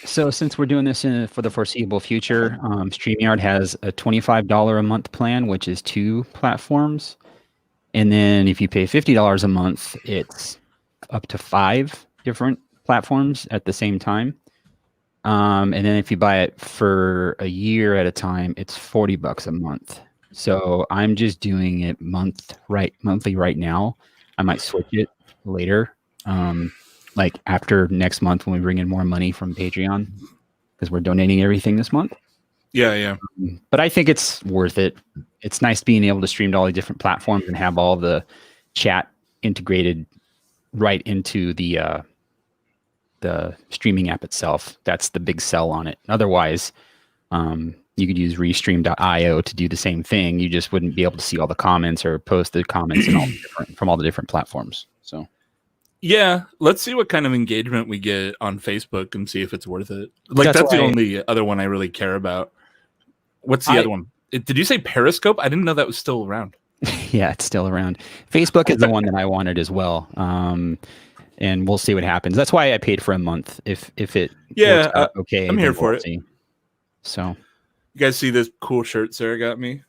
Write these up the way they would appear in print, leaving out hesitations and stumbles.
So since we're doing this for the foreseeable future, StreamYard has a $25 a month plan, which is 2 platforms. And then if you pay $50 a month, it's up to 5 different platforms at the same time. And then if you buy it for a year at a time, it's $40 a month. So I'm just doing it monthly right now. I might switch it later, like after next month when we bring in more money from Patreon, because we're donating everything this month. Yeah. But I think it's worth it. It's nice being able to stream to all the different platforms and have all the chat integrated right into the streaming app itself. That's the big sell on it. Otherwise, you could use restream.io to do the same thing. You just wouldn't be able to see all the comments or post the comments and from all the different platforms. So, yeah, let's see what kind of engagement we get on Facebook and see if it's worth it. Like that's the only other one I really care about. What's the other one? Did you say Periscope? I didn't know that was still around. Yeah, it's still around. Facebook is the one that I wanted as well. And we'll see what happens. That's why I paid for a month. If it works out okay, I'm here for it. See. So, you guys see this cool shirt Sarah got me?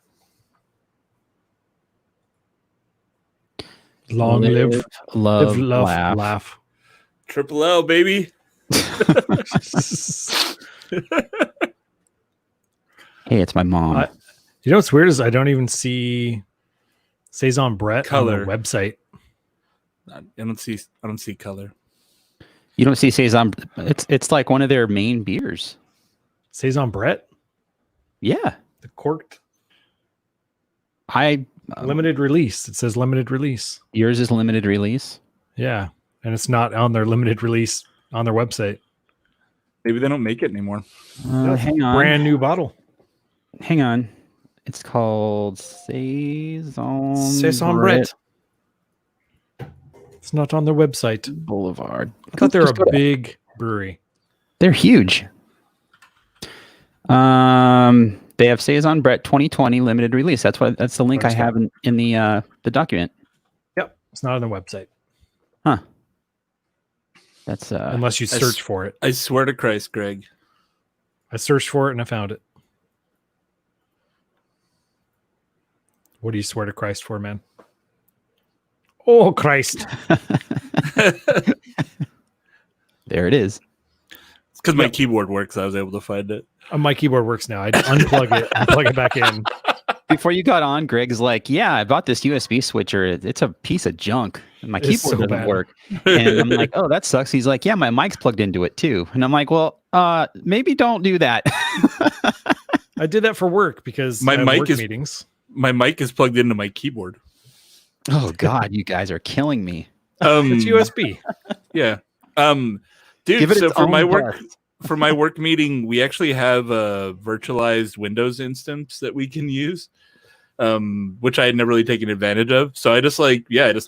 Long live, love, laugh. Triple L, baby. Hey, it's my mom. You know what's weird is I don't even see Saison Brett color on the website. I don't see color. You don't see Saison. It's like one of their main beers. Saison Brett? Yeah. The corked. Limited release. It says limited release. Yours is limited release? Yeah. And it's not on their limited release on their website. Maybe they don't make it anymore. Hang on. Brand new bottle. Hang on. It's called Saison Brett. It's not on their website. Boulevard. I thought they were a big brewery. They're huge. They have Saison Brett 2020 limited release. That's the link I have in the document. Yep, it's not on their website. Huh. That's unless you search for it. I swear to Christ, Greg. I searched for it and I found it. What do you swear to Christ for, man? Oh, Christ. There it is. It's because my keyboard works. I was able to find it. My keyboard works now. I unplug it and plug it back in. Before you got on, Greg's like, yeah, I bought this USB switcher. It's a piece of junk. And my keyboard doesn't work. And I'm like, oh, that sucks. He's like, yeah, my mic's plugged into it too. And I'm like, well, maybe don't do that. I did that for work because my mic is meetings. My mic is plugged into my keyboard. Oh God, you guys are killing me. It's USB. Yeah. Dude, so for my work meeting, we actually have a virtualized Windows instance that we can use, which I had never really taken advantage of. So I just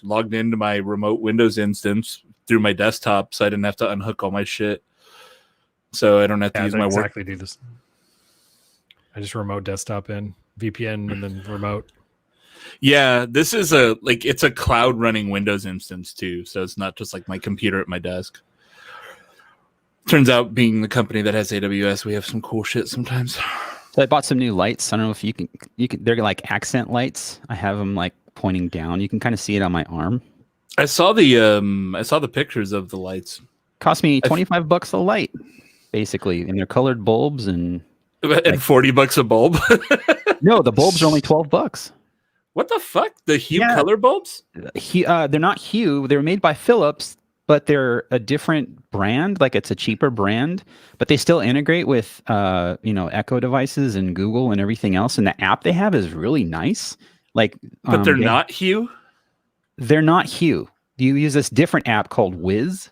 logged into my remote Windows instance through my desktop, so I didn't have to unhook all my shit. So I don't have to use my work. Do this. I just remote desktop in VPN and then remote. Yeah, this is it's a cloud running Windows instance too, so it's not just like my computer at my desk. Turns out, being the company that has AWS, we have some cool shit sometimes. So I bought some new lights. I don't know if you can. They're like accent lights. I have them like pointing down. You can kind of see it on my arm. I saw the pictures of the lights. Cost me $25 a light, basically, and they're colored bulbs and $40 a bulb. No, the bulbs are only $12. What the fuck? The Hue color bulbs? They're not Hue. They're made by Philips, but they're a different brand. Like it's a cheaper brand, but they still integrate with Echo devices and Google and everything else. And the app they have is really nice. Like, but they're not Hue. They're not Hue. You use this different app called Wiz,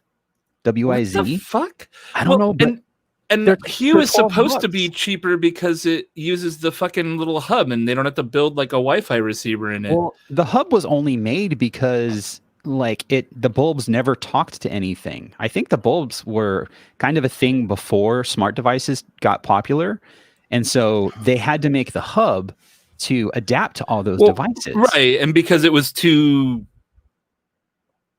WIZ. What the fuck? I don't know. But and Hue is supposed to be cheaper because it uses the fucking little hub, and they don't have to build like a Wi-Fi receiver in it. Well, the hub was only made because the bulbs never talked to anything. I think the bulbs were kind of a thing before smart devices got popular, and so they had to make the hub to adapt to all those devices. Right, and because it was too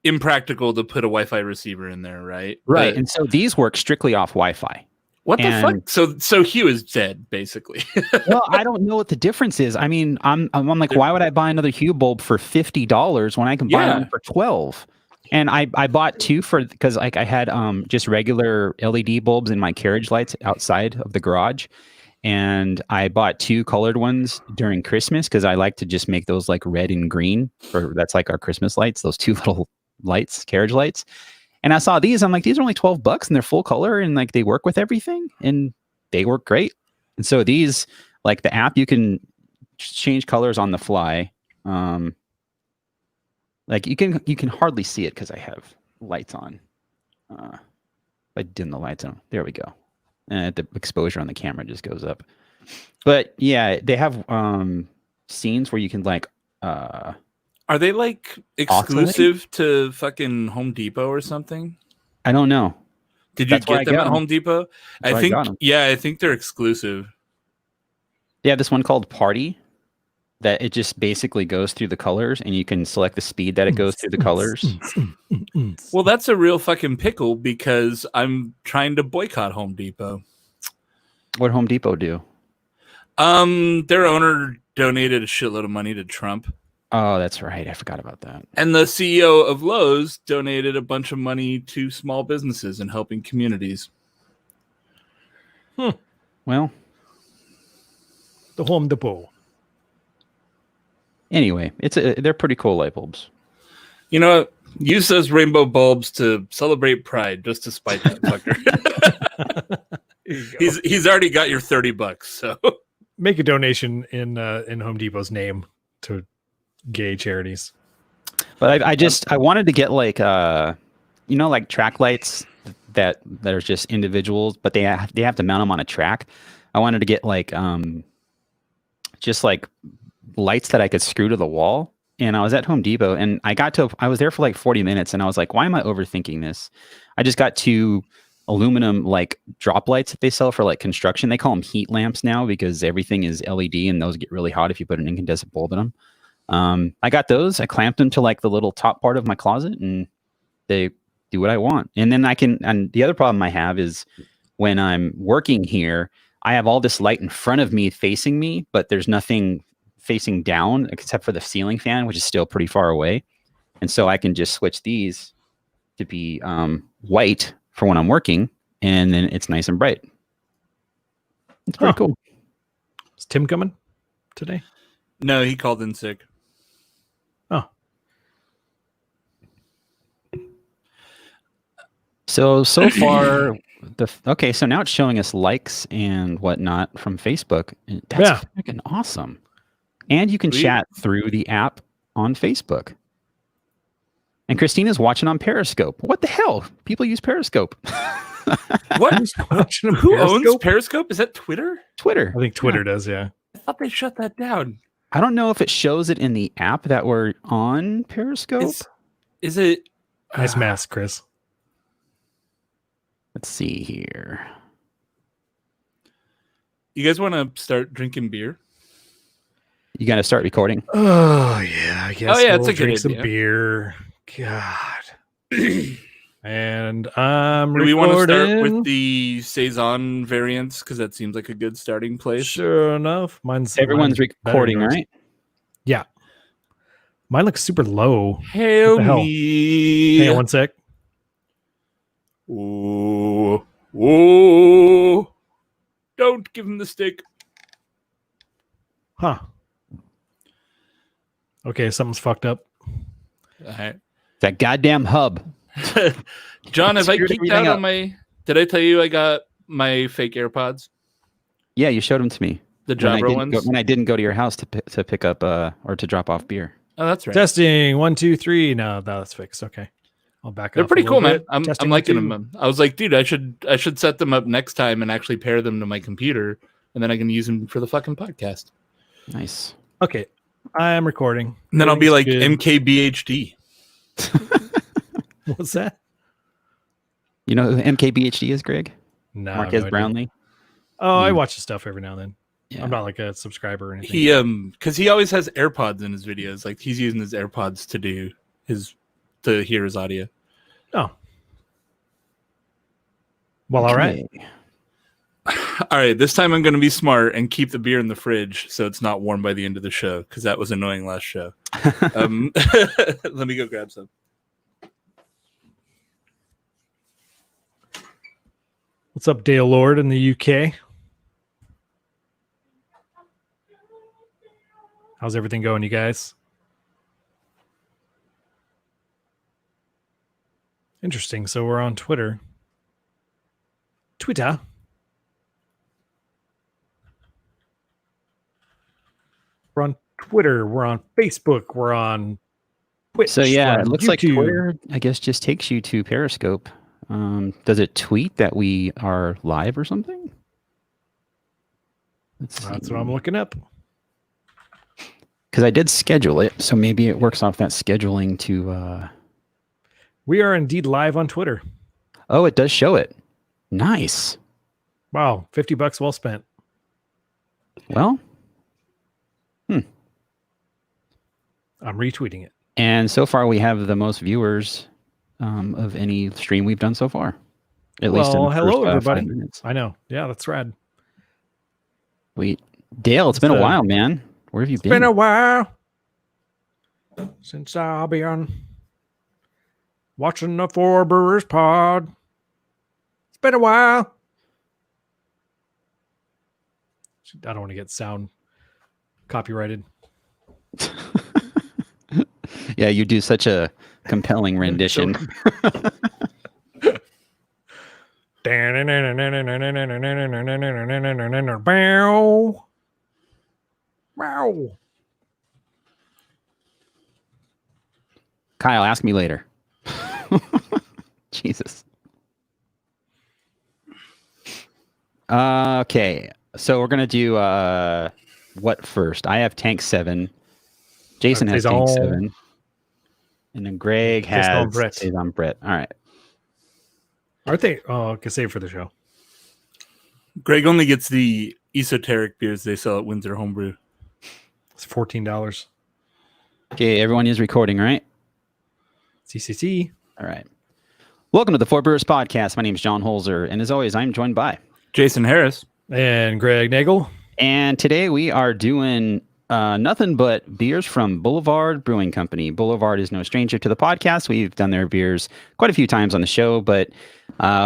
impractical to put a Wi-Fi receiver in there, right? Right. And so these work strictly off Wi-Fi. What the fuck? So Hugh is dead, basically. Well, I don't know what the difference is. I mean, I'm like, why would I buy another Hue bulb for $50 when I can buy one for $12? And I bought two because like I had just regular LED bulbs in my carriage lights outside of the garage, and I bought two colored ones during Christmas because I like to just make those like red and green. That's like our Christmas lights. Those two little lights, carriage lights. And I saw these. I'm like, these are only $12 and they're full color and like they work with everything and they work great. And so these, like the app, you can change colors on the fly. Like you can hardly see it because I have lights on. I dim the lights on. There we go. And the exposure on the camera just goes up. But yeah, they have scenes where you can like. Are they like exclusive to fucking Home Depot or something? I don't know. Did you get them at Home Depot? I think they're exclusive. They have this one called Party that it just basically goes through the colors and you can select the speed that it goes through the colors. Well, that's a real fucking pickle because I'm trying to boycott Home Depot. What Home Depot do? Their owner donated a shitload of money to Trump. Oh, that's right. I forgot about that. And the CEO of Lowe's donated a bunch of money to small businesses and helping communities. Well, the Home Depot. Anyway, they're pretty cool light bulbs. You know what? Use those rainbow bulbs to celebrate Pride, just to spite that fucker. He's already got your $30, so make a donation in Home Depot's name to gay charities. But I wanted to get like like track lights that are just individuals, but they have to mount them on a track. I wanted to get like just like lights that I could screw to the wall. And I was at Home Depot and I was there for like 40 minutes and I was like, why am I overthinking this? I just got two aluminum like drop lights that they sell for like construction. They call them heat lamps now because everything is LED and those get really hot if you put an incandescent bulb in them. I got those. I clamped them to like the little top part of my closet and they do what I want. And then and the other problem I have is when I'm working here, I have all this light in front of me facing me, but there's nothing facing down except for the ceiling fan, which is still pretty far away. And so I can just switch these to be white for when I'm working, and then it's nice and bright. It's pretty cool. Is Tim coming today? No, he called in sick. Oh. So far, so now it's showing us likes and whatnot from Facebook. That's freaking awesome. And you can chat through the app on Facebook. And Christina's watching on Periscope. What the hell? People use Periscope. What? Who owns Periscope? Is that Twitter? Twitter. I think Twitter does, yeah. I thought they shut that down. I don't know if it shows it in the app that we're on Periscope. Is it? Nice mask, Chris. Let's see here. You guys want to start drinking beer? You got to start recording. Oh yeah, I guess. Oh yeah, we'll it's a drink good some idea. Beer. God. And I'm Do we want to start recording. with the Saison variants because that seems like a good starting place? Sure enough, Everyone's recording, better. right? Yeah. Mine looks super low. Hail What the hell? me! Hang on one sec. Ooh, ooh! Don't give him the stick. Huh. Okay, something's fucked up. All right. That goddamn hub. John, have I Screwed geeked everything out up. on my... Did I tell you I got my fake AirPods? Yeah, you showed them to me. The Jabra ones? When I didn't go to your house to pick up or to drop off beer. Oh, that's right. Testing 1, 2, 3. No, that's fixed. Okay, I'll back up. They're pretty a cool, little man. bit. I'm liking them. I was like, dude, I should set them up next time and actually pair them to my computer, and then I can use them for the fucking podcast. Nice. Okay, I am recording. And then I'll be like Everything's MKBHD. good. What's that? You know who MKBHD is, Greg? No, Marquez no idea. Brownlee. Oh, I watch the stuff every now and then. Yeah. I'm not like a subscriber or anything. He because he always has AirPods in his videos. Like he's using his AirPods to do his to hear his audio. Oh. Well, all right. All right, this time I'm going to be smart and keep the beer in the fridge so it's not warm by the end of the show, because that was annoying last show. Let me go grab some. What's up, Dale Lord in the UK? How's everything going, you guys? Interesting. So we're on Twitter. We're on Twitter. We're on Facebook. We're on Twitch. So yeah, it looks like YouTube. Twitter, I guess, just takes you to Periscope. Does it tweet that we are live or something? That's what I'm looking up. Because I did schedule it, so maybe it works off that scheduling to... We are indeed live on Twitter. Oh, it does show it. Nice. Wow, $50 well spent. Well, I'm retweeting it. and so far we have the most viewers of any stream we've done so far. At least in the hello, first, 5 everybody. minutes. I know. Yeah, that's rad. Sweet. Dale, it's been a while, man. Where have you been? Been a while since I've been watching the Four Brewers pod. It's been a while. I don't want to get sound copyrighted. Yeah, you do such a compelling rendition. Wow. Kyle, ask me later. Jesus. Okay, so we're gonna do what first? I have Tank 7. Jason has Tank 7, and then Greg has Saison Brett. All right. Aren't they? Oh, I can save for the show. Greg only gets the esoteric beers they sell at Windsor Homebrew. It's $14. Okay, everyone is recording, right? CCC. All right. Welcome to the Four Brewers Podcast. My name is John Holzer, and as always, I'm joined by Jason Harris And Greg Nagel. And today we are doing nothing but beers from Boulevard Brewing Company. Boulevard is no stranger to the podcast. We've done their beers quite a few times on the show, but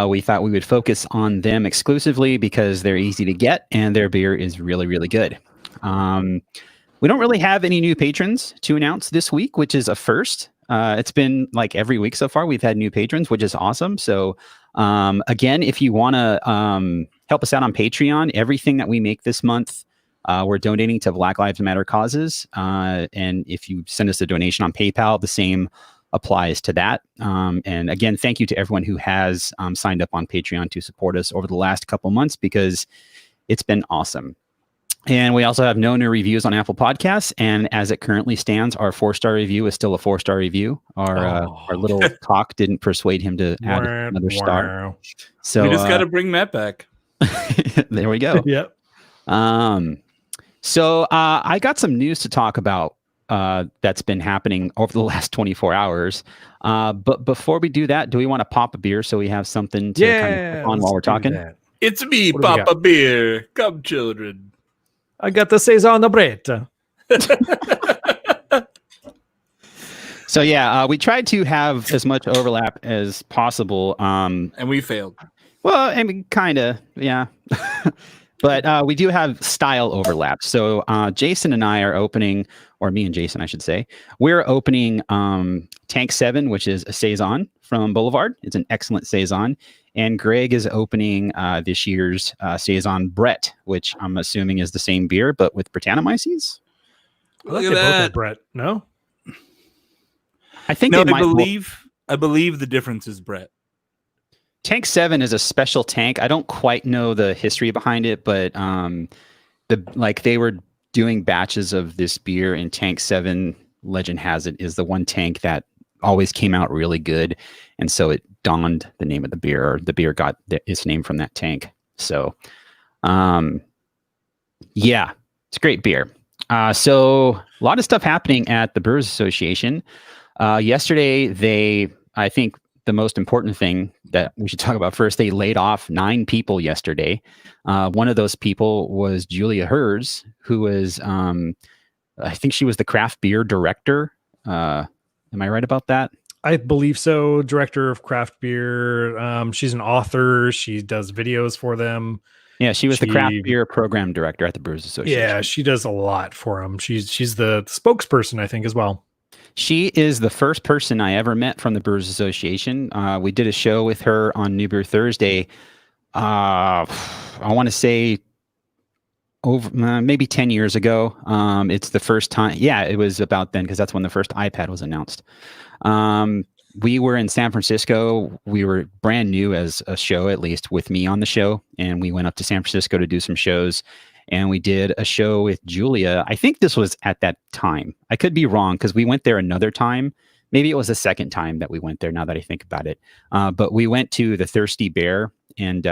we thought we would focus on them exclusively because they're easy to get and their beer is really, really good. We don't really have any new patrons to announce this week, which is a first. It's been like every week so far we've had new patrons, which is awesome. So again, if you want to help us out on Patreon, everything that we make this month, we're donating to Black Lives Matter causes. And if you send us a donation on PayPal, the same applies to that. And again, thank you to everyone who has signed up on Patreon to support us over the last couple months because it's been awesome. And we also have no new reviews on Apple Podcasts. And as it currently stands, our 4-star review is still a 4-star review. Our little talk didn't persuade him to add another star. So we just got to bring Matt back. There we go. Yep. So I got some news to talk about that's been happening over the last 24 hours. But before we do that, do we want to pop a beer so we have something to kind of put on while we're talking? It's me, Papa Beer. Come, children. I got the Saison Brett. So yeah, we tried to have as much overlap as possible. And we failed. Well, I mean, kind of, yeah. But we do have style overlap. So Jason and I are opening, or me and Jason, I should say, we're opening Tank 7, which is a Saison from Boulevard. It's an excellent Saison. And Greg is opening this year's Saison Brett, which I'm assuming is the same beer, but with Brettanomyces. Look at that, Brett. No, I think no. I believe the difference is Brett. Tank 7 is a special tank. I don't quite know the history behind it, but they were doing batches of this beer, and Tank 7, legend has it, is the one tank that always came out really good, and so it donned the name of the beer, or the beer got its name from that tank. So, yeah, it's a great beer. So a lot of stuff happening at the Brewers Association. Yesterday, I think the most important thing that we should talk about first, they laid off 9 people yesterday. One of those people was Julia Hers, who was, I think she was the craft beer director. Am I right about that? I believe so. Director of craft beer. She's an author. She does videos for them. Yeah, she was the craft beer program director at the Brewers Association. Yeah, she does a lot for them. She's the spokesperson, I think, as well. She is the first person I ever met from the Brewers Association. We did a show with her on New Brew Thursday. I want to say over maybe 10 years ago. It's the first time. Yeah, it was about then because that's when the first iPad was announced. We were in San Francisco. We were brand new as a show, at least with me on the show. And we went up to San Francisco to do some shows. And we did a show with Julia. I think this was at that time. I could be wrong because we went there another time. Maybe it was the second time that we went there now that I think about it. But we went to the Thirsty Bear and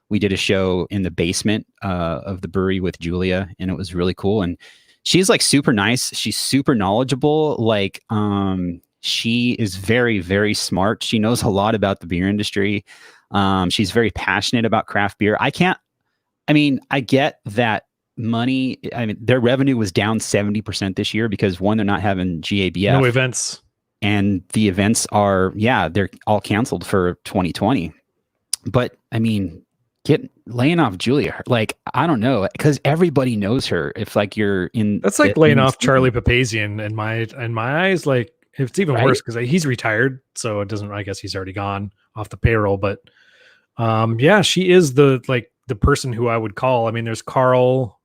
we did a show in the basement of the brewery with Julia. And it was really cool. And she's like super nice. She's super knowledgeable. Like she is very, very smart. She knows a lot about the beer industry. She's very passionate about craft beer. I get that money. I mean, their revenue was down 70% this year because one, they're not having GABF. No events. And the events are, they're all canceled for 2020. But I mean, laying off Julia, like, I don't know, because everybody knows her. If like you're in, that's like laying off Charlie Papazian in my eyes. Like it's even worse because he's retired, so it doesn't. I guess he's already gone off the payroll. But she is the person who I would call. I mean, there's Carl,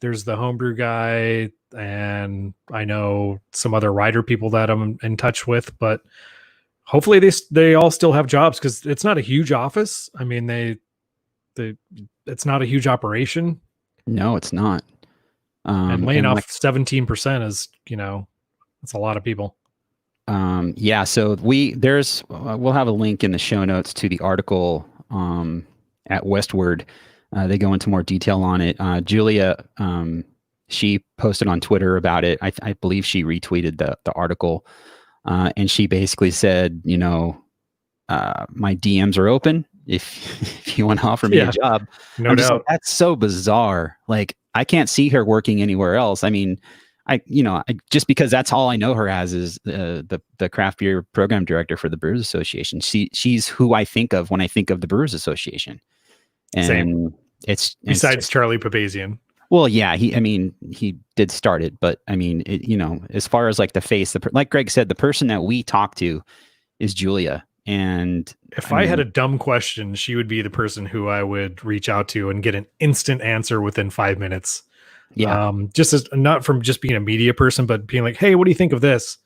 there's the homebrew guy, and I know some other writer people that I'm in touch with, but hopefully they all still have jobs because it's not a huge office. I mean, it's not a huge operation. No, it's not. And laying off 17% is, that's a lot of people. So we'll have a link in the show notes to the article at Westward. They go into more detail on it. Julia, she posted on Twitter about it. I believe she retweeted the article, and she basically said, my DMs are open if you want to offer me a job. No doubt. Like, that's so bizarre. Like, I can't see her working anywhere else. I mean, I just because that's all I know her as is the craft beer program director for the Brewers Association. She's who I think of when I think of the Brewers Association. And same. It's besides Charlie Papazian. Well, yeah, he did start it, but I mean, as far as like the face, like Greg said, the person that we talk to is Julia. And if I had a dumb question, she would be the person who I would reach out to and get an instant answer within 5 minutes. Yeah. Just as not from just being a media person, but being like, hey, what do you think of this?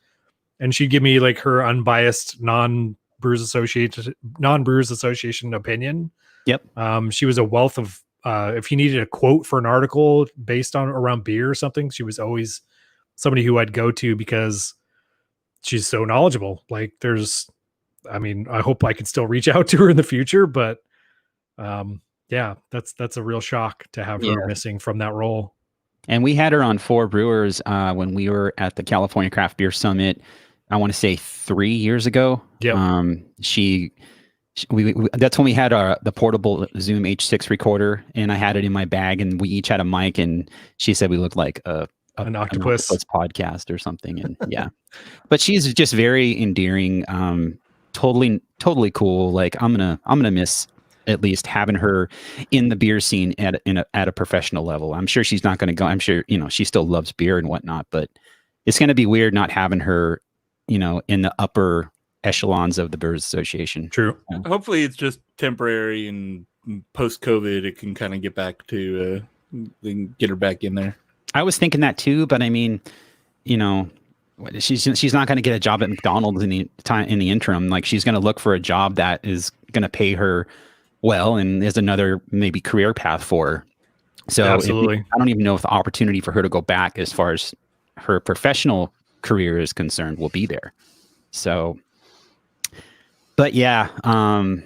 And she'd give me like her unbiased non-Brewers Association opinion. Yep. She was a wealth of, if you needed a quote for an article based on around beer or something, she was always somebody who I'd go to because she's so knowledgeable. Like I hope I could still reach out to her in the future, but that's a real shock to have her missing from that role. And we had her on 4 Brewers when we were at the California Craft Beer Summit, I want to say 3 years ago. Yeah. We that's when we had the portable Zoom H6 recorder, and I had it in my bag, and we each had a mic, and she said we looked like an octopus podcast or something. And but she's just very endearing, totally cool. Like I'm gonna miss at least having her in the beer scene at a professional level. I'm sure she's not going to go. I'm sure, she still loves beer and whatnot, but it's going to be weird not having her, in the upper echelons of the Brewers Association. True. Yeah. Hopefully it's just temporary, and post COVID, it can kind of get back to, get her back in there. I was thinking that too, but I mean, she's not going to get a job at McDonald's in the interim. Like, she's going to look for a job that is going to pay her well, and there's another maybe career path for her. So absolutely. I don't even know if the opportunity for her to go back as far as her professional career is concerned will be there. So, but yeah, I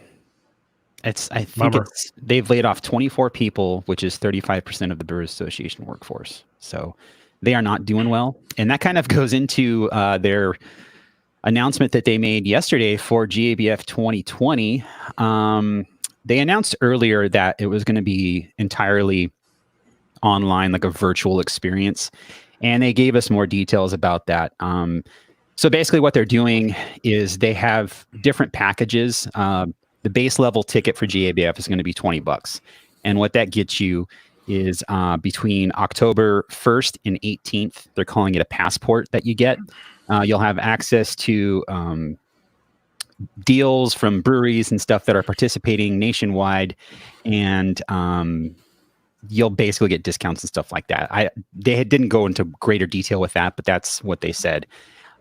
think they've laid off 24 people, which is 35% of the Brewers Association workforce. So they are not doing well. And that kind of goes into their announcement that they made yesterday for GABF 2020. They announced earlier that it was going to be entirely online, like a virtual experience, and they gave us more details about that. So basically what they're doing is they have different packages. The base level ticket for GABF is going to be $20. And what that gets you is between October 1st and 18th, they're calling it a passport that you get. You'll have access to deals from breweries and stuff that are participating nationwide. And you'll basically get discounts and stuff like that. They didn't go into greater detail with that, but that's what they said.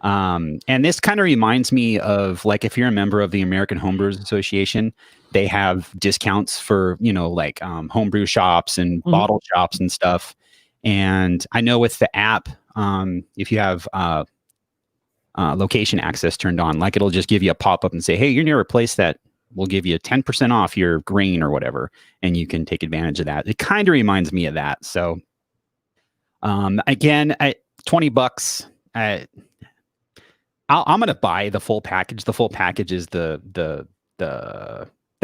And this kind of reminds me of, like, if you're a member of the American Homebrewers Association, they have discounts for, like homebrew shops and bottle shops and stuff. And I know with the app, if you have location access turned on, like, it'll just give you a pop-up and say, hey, you're near a place that will give you 10% off your grain or whatever, and you can take advantage of that. It kind of reminds me of that. So again, $20, I'm going to buy the full package. The full package is the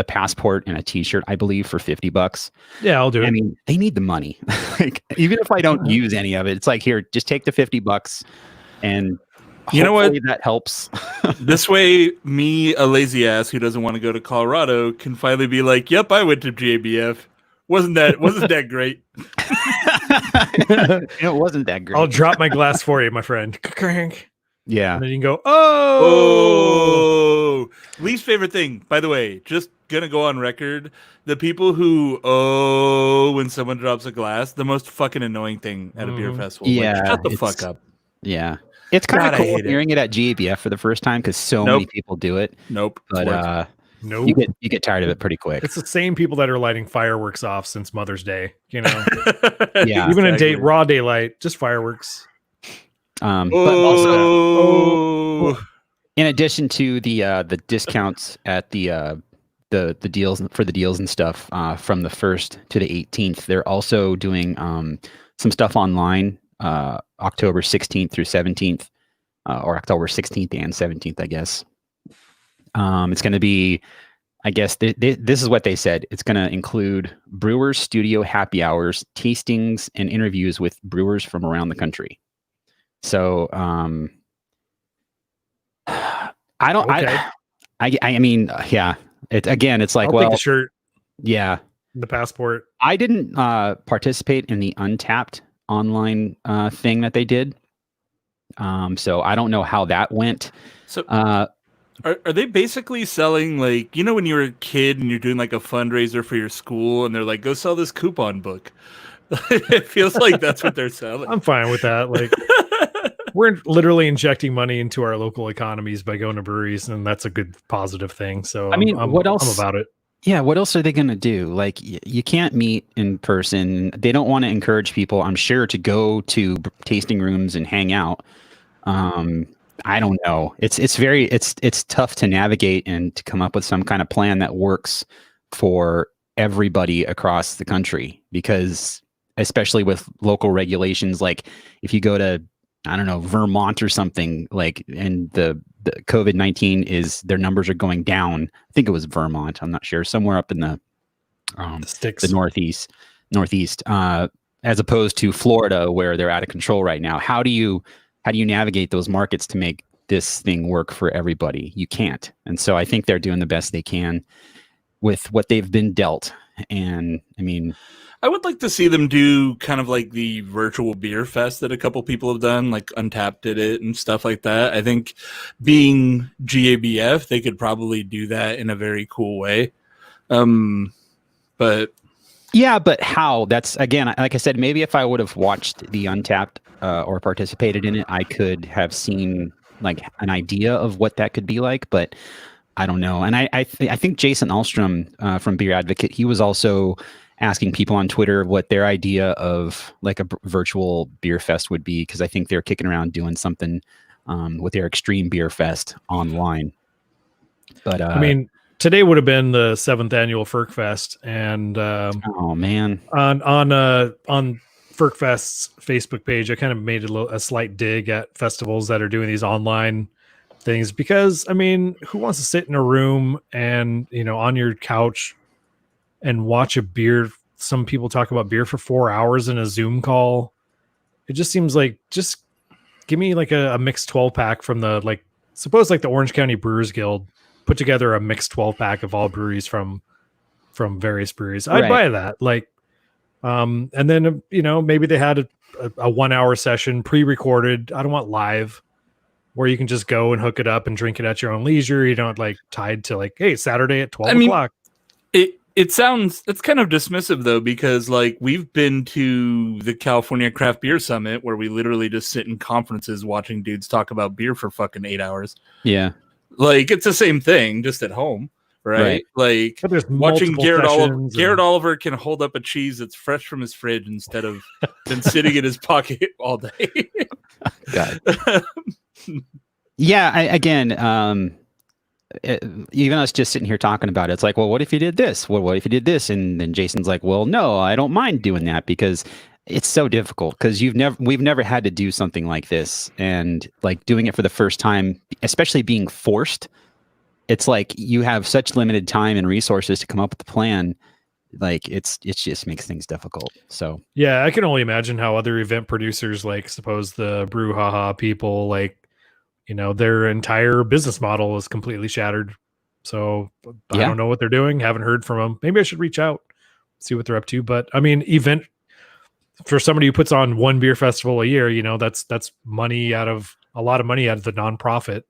passport and a t-shirt, I believe, for $50. Yeah, I'll do it. I mean, they need the money. Like, even if I don't use any of it, it's like, here, just take the $50 and you know what? That helps. This way, me, a lazy ass who doesn't want to go to Colorado, can finally be like, "Yep, I went to GABF. Wasn't that great?" It wasn't that great. I'll drop my glass for you, my friend. Yeah. And then you can go, oh. Least favorite thing, by the way, just gonna go on record. The people who when someone drops a glass, the most fucking annoying thing at a beer festival. Yeah, like, shut the fuck up. Yeah. It's kind of cool hearing it at GABF for the first time because many people do it. Nope. But nope. You get tired of it pretty quick. It's the same people that are lighting fireworks off since Mother's Day, Yeah. Even in raw daylight, just fireworks. But also, in addition to the discounts at the deals and stuff from the 1st to the 18th, they're also doing some stuff online October 16th through 17th, or October 16th and 17th, I guess. It's going to be, I guess this is what they said. It's going to include Brewers studio happy hours, tastings, and interviews with brewers from around the country. So I mean, yeah. It's like, I'll take the shirt. Yeah, the passport. I didn't participate in the Untapped online thing that they did. So I don't know how that went. So are they basically selling, like, when you were a kid and you're doing like a fundraiser for your school and they're like, go sell this coupon book? It feels like that's what they're selling. I'm fine with that. Like, we're literally injecting money into our local economies by going to breweries, and that's a good positive thing. So I mean, what else? I'm about it. Yeah, what else are they going to do? Like, you can't meet in person. They don't want to encourage people, I'm sure, to go to tasting rooms and hang out. I don't know. It's tough to navigate and to come up with some kind of plan that works for everybody across the country, because especially with local regulations, like if you go to, I don't know, Vermont or something, like, and the COVID-19 their numbers are going down. I think it was Vermont. I'm not sure. Somewhere up in the sticks, the northeast, as opposed to Florida, where they're out of control right now. How do you navigate those markets to make this thing work for everybody? You can't. And so I think they're doing the best they can with what they've been dealt. And I mean, I would like to see them do kind of like the virtual beer fest that a couple people have done, like Untapped did it and stuff like that. I think being GABF, they could probably do that in a very cool way. But yeah, but how? That's, again, like I said, maybe if I would have watched the Untapped or participated in it, I could have seen like an idea of what that could be like, but I don't know. And I think Jason Alstrom from Beer Advocate, he was also asking people on Twitter what their idea of like a virtual beer fest would be, because I think they're kicking around doing something with their Extreme Beer Fest online. But I mean, today would have been the 7th annual FERC Fest, and oh man, on FERC Fest's Facebook page, I kind of made a slight dig at festivals that are doing these online things, because I mean, who wants to sit in a room and, you know, on your couch and watch a beer? Some people talk about beer for 4 hours in a Zoom call. It just seems like, just give me like a mixed 12 pack from the, like, suppose like the Orange County Brewers Guild put together a mixed 12 pack of all breweries from various breweries. I'd buy that. Like, and then, you know, maybe they had a 1 hour session pre-recorded. I don't want live, where you can just go and hook it up and drink it at your own leisure. You don't like tied to like, hey, Saturday at 12 o'clock. It's kind of dismissive though, because like we've been to the California Craft Beer Summit where we literally just sit in conferences watching dudes talk about beer for fucking 8 hours. Yeah. Like it's the same thing, just at home. Right. Like watching Garrett Oliver can hold up a cheese that's fresh from his fridge instead of been sitting in his pocket all day. Again, even us just sitting here talking about it, it's like, well, what if you did this? Well, what if you did this? And then Jason's like, well, no, I don't mind doing that, because it's so difficult, because we've never had to do something like this, and like doing it for the first time, especially being forced. It's like you have such limited time and resources to come up with the plan. Like it just makes things difficult. So yeah, I can only imagine how other event producers, like suppose the Brouhaha people, like, you know, their entire business model is completely shattered. So I don't know what they're doing. Haven't heard from them. Maybe I should reach out, see what they're up to. But I mean, event for somebody who puts on one beer festival a year, you know, that's money out of a lot of money out of the nonprofit.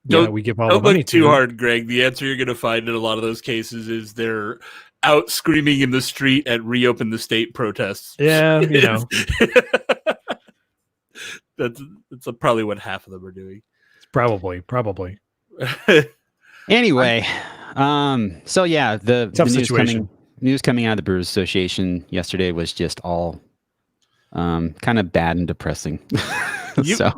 We give all the money too hard, Greg. The answer you're going to find in a lot of those cases is they're out screaming in the street at Reopen the State protests. Yeah, you know, that's probably what half of them are doing. Probably. Anyway, so yeah, the news coming out of the Brewers Association yesterday was just all kind of bad and depressing. So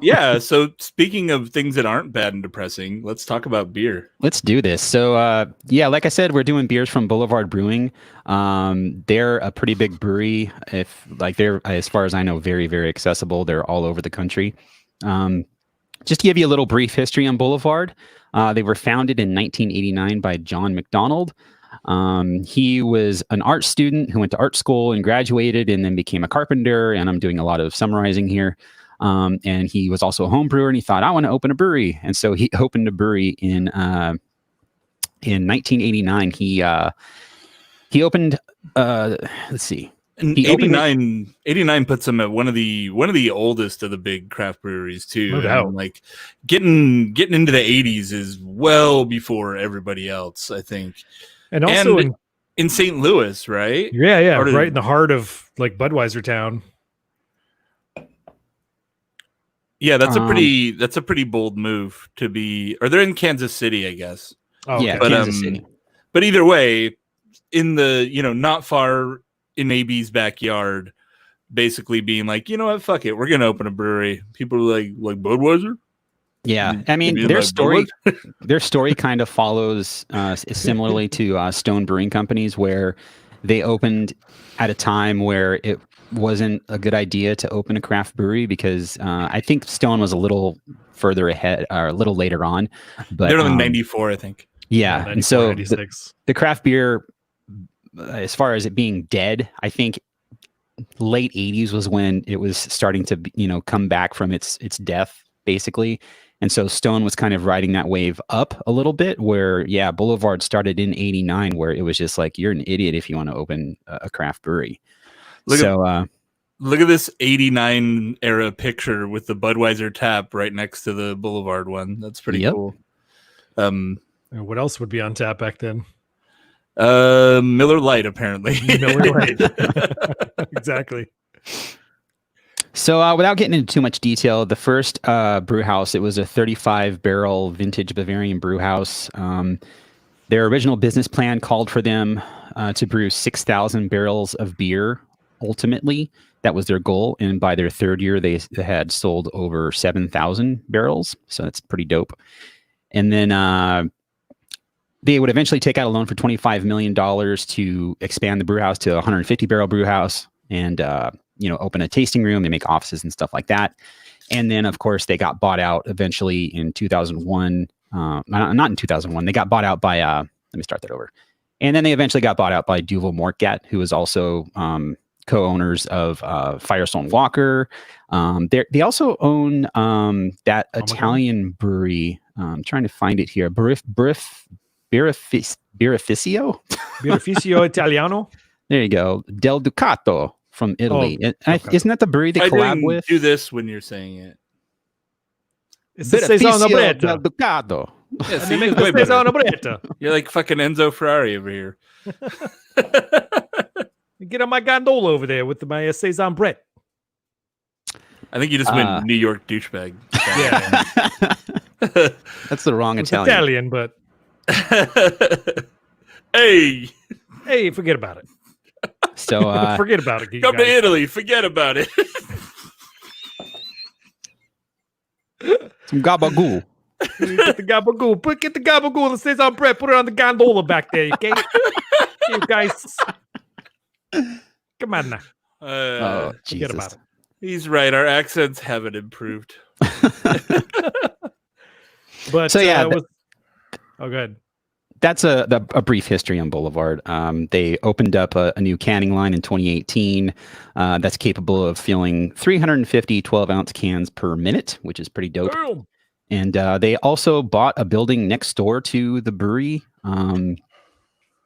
speaking of things that aren't bad and depressing, let's talk about beer. Let's do this. So like I said, we're doing beers from Boulevard Brewing. They're a pretty big brewery. They're, as far as I know, very, very accessible. They're all over the country. Just to give you a little brief history on Boulevard, they were founded in 1989 by John McDonald. He was an art student who went to art school and graduated and then became a carpenter. And I'm doing a lot of summarizing here. And he was also a home brewer, and he thought, I want to open a brewery. And so he opened a brewery in 1989. He opened, let's see. And 89 puts him at one of the oldest of the big craft breweries too. No doubt. Like getting into the 80s is well before everybody else, I think. And also in St. Louis, right? Yeah, right in the heart of like Budweiser town. Yeah, that's a pretty bold move to be. Or they're in Kansas City, I guess. Oh, yeah, okay. Kansas City. But either way, in the not far in AB's backyard, basically being like, you know what, fuck it, we're gonna open a brewery. People are like Budweiser. Yeah, I mean their story kind of follows similarly to Stone Brewing Companies, where they opened at a time where it wasn't a good idea to open a craft brewery, because I think Stone was a little further ahead or a little later on. But they're in 94, I think. Yeah, and so the craft beer, as far as it being dead, I think late 80s was when it was starting to come back from its death, basically. And so Stone was kind of riding that wave up a little bit, where Boulevard started in 89, where it was just like, you're an idiot if you want to open a craft brewery. Look at this 89 era picture with the Budweiser tap right next to the Boulevard one. That's pretty cool. And what else would be on tap back then? Miller Lite, apparently. Miller Lite. Exactly. So without getting into too much detail, the first brew house, it was a 35-barrel vintage Bavarian brew house. Their original business plan called for them to brew 6,000 barrels of beer. Ultimately, that was their goal. And by their third year, they had sold over 7,000 barrels. So that's pretty dope. And then they would eventually take out a loan for $25 million to expand the brew house to a 150-barrel brew house and open a tasting room. They make offices and stuff like that. And then, of course, they got bought out eventually in 2001. Not in 2001. They got bought out by, let me start that over. And then they eventually got bought out by Duvel Mortgat, who is also co-owners of Firestone Walker. They also own that Italian brewery. I'm trying to find it here. Birrificio? Birrificio Italiano? There you go. Del Ducato from Italy. Okay. Isn't that the brewery they collab with? Do this when you're saying it. It's the Saison Obretta. Del Ducato. Yeah, see, you're like fucking Enzo Ferrari over here. Get on my gondola over there with my Saison Brett. I think you just went New York douchebag. Yeah. That's the wrong Italian. But hey, forget about it. So forget about it. Come to Italy. Forget about it. Some gabagool. Get the gabagool. Get the gabagool and Saison Brett. Put it on the gondola back there, okay? You guys. Come on now. Forget about it. He's right. Our accents haven't improved. But so yeah, go ahead. That's a brief history on Boulevard. They opened up a new canning line in 2018 that's capable of filling 350 12-ounce cans per minute, which is pretty dope. Boom. And they also bought a building next door to the brewery.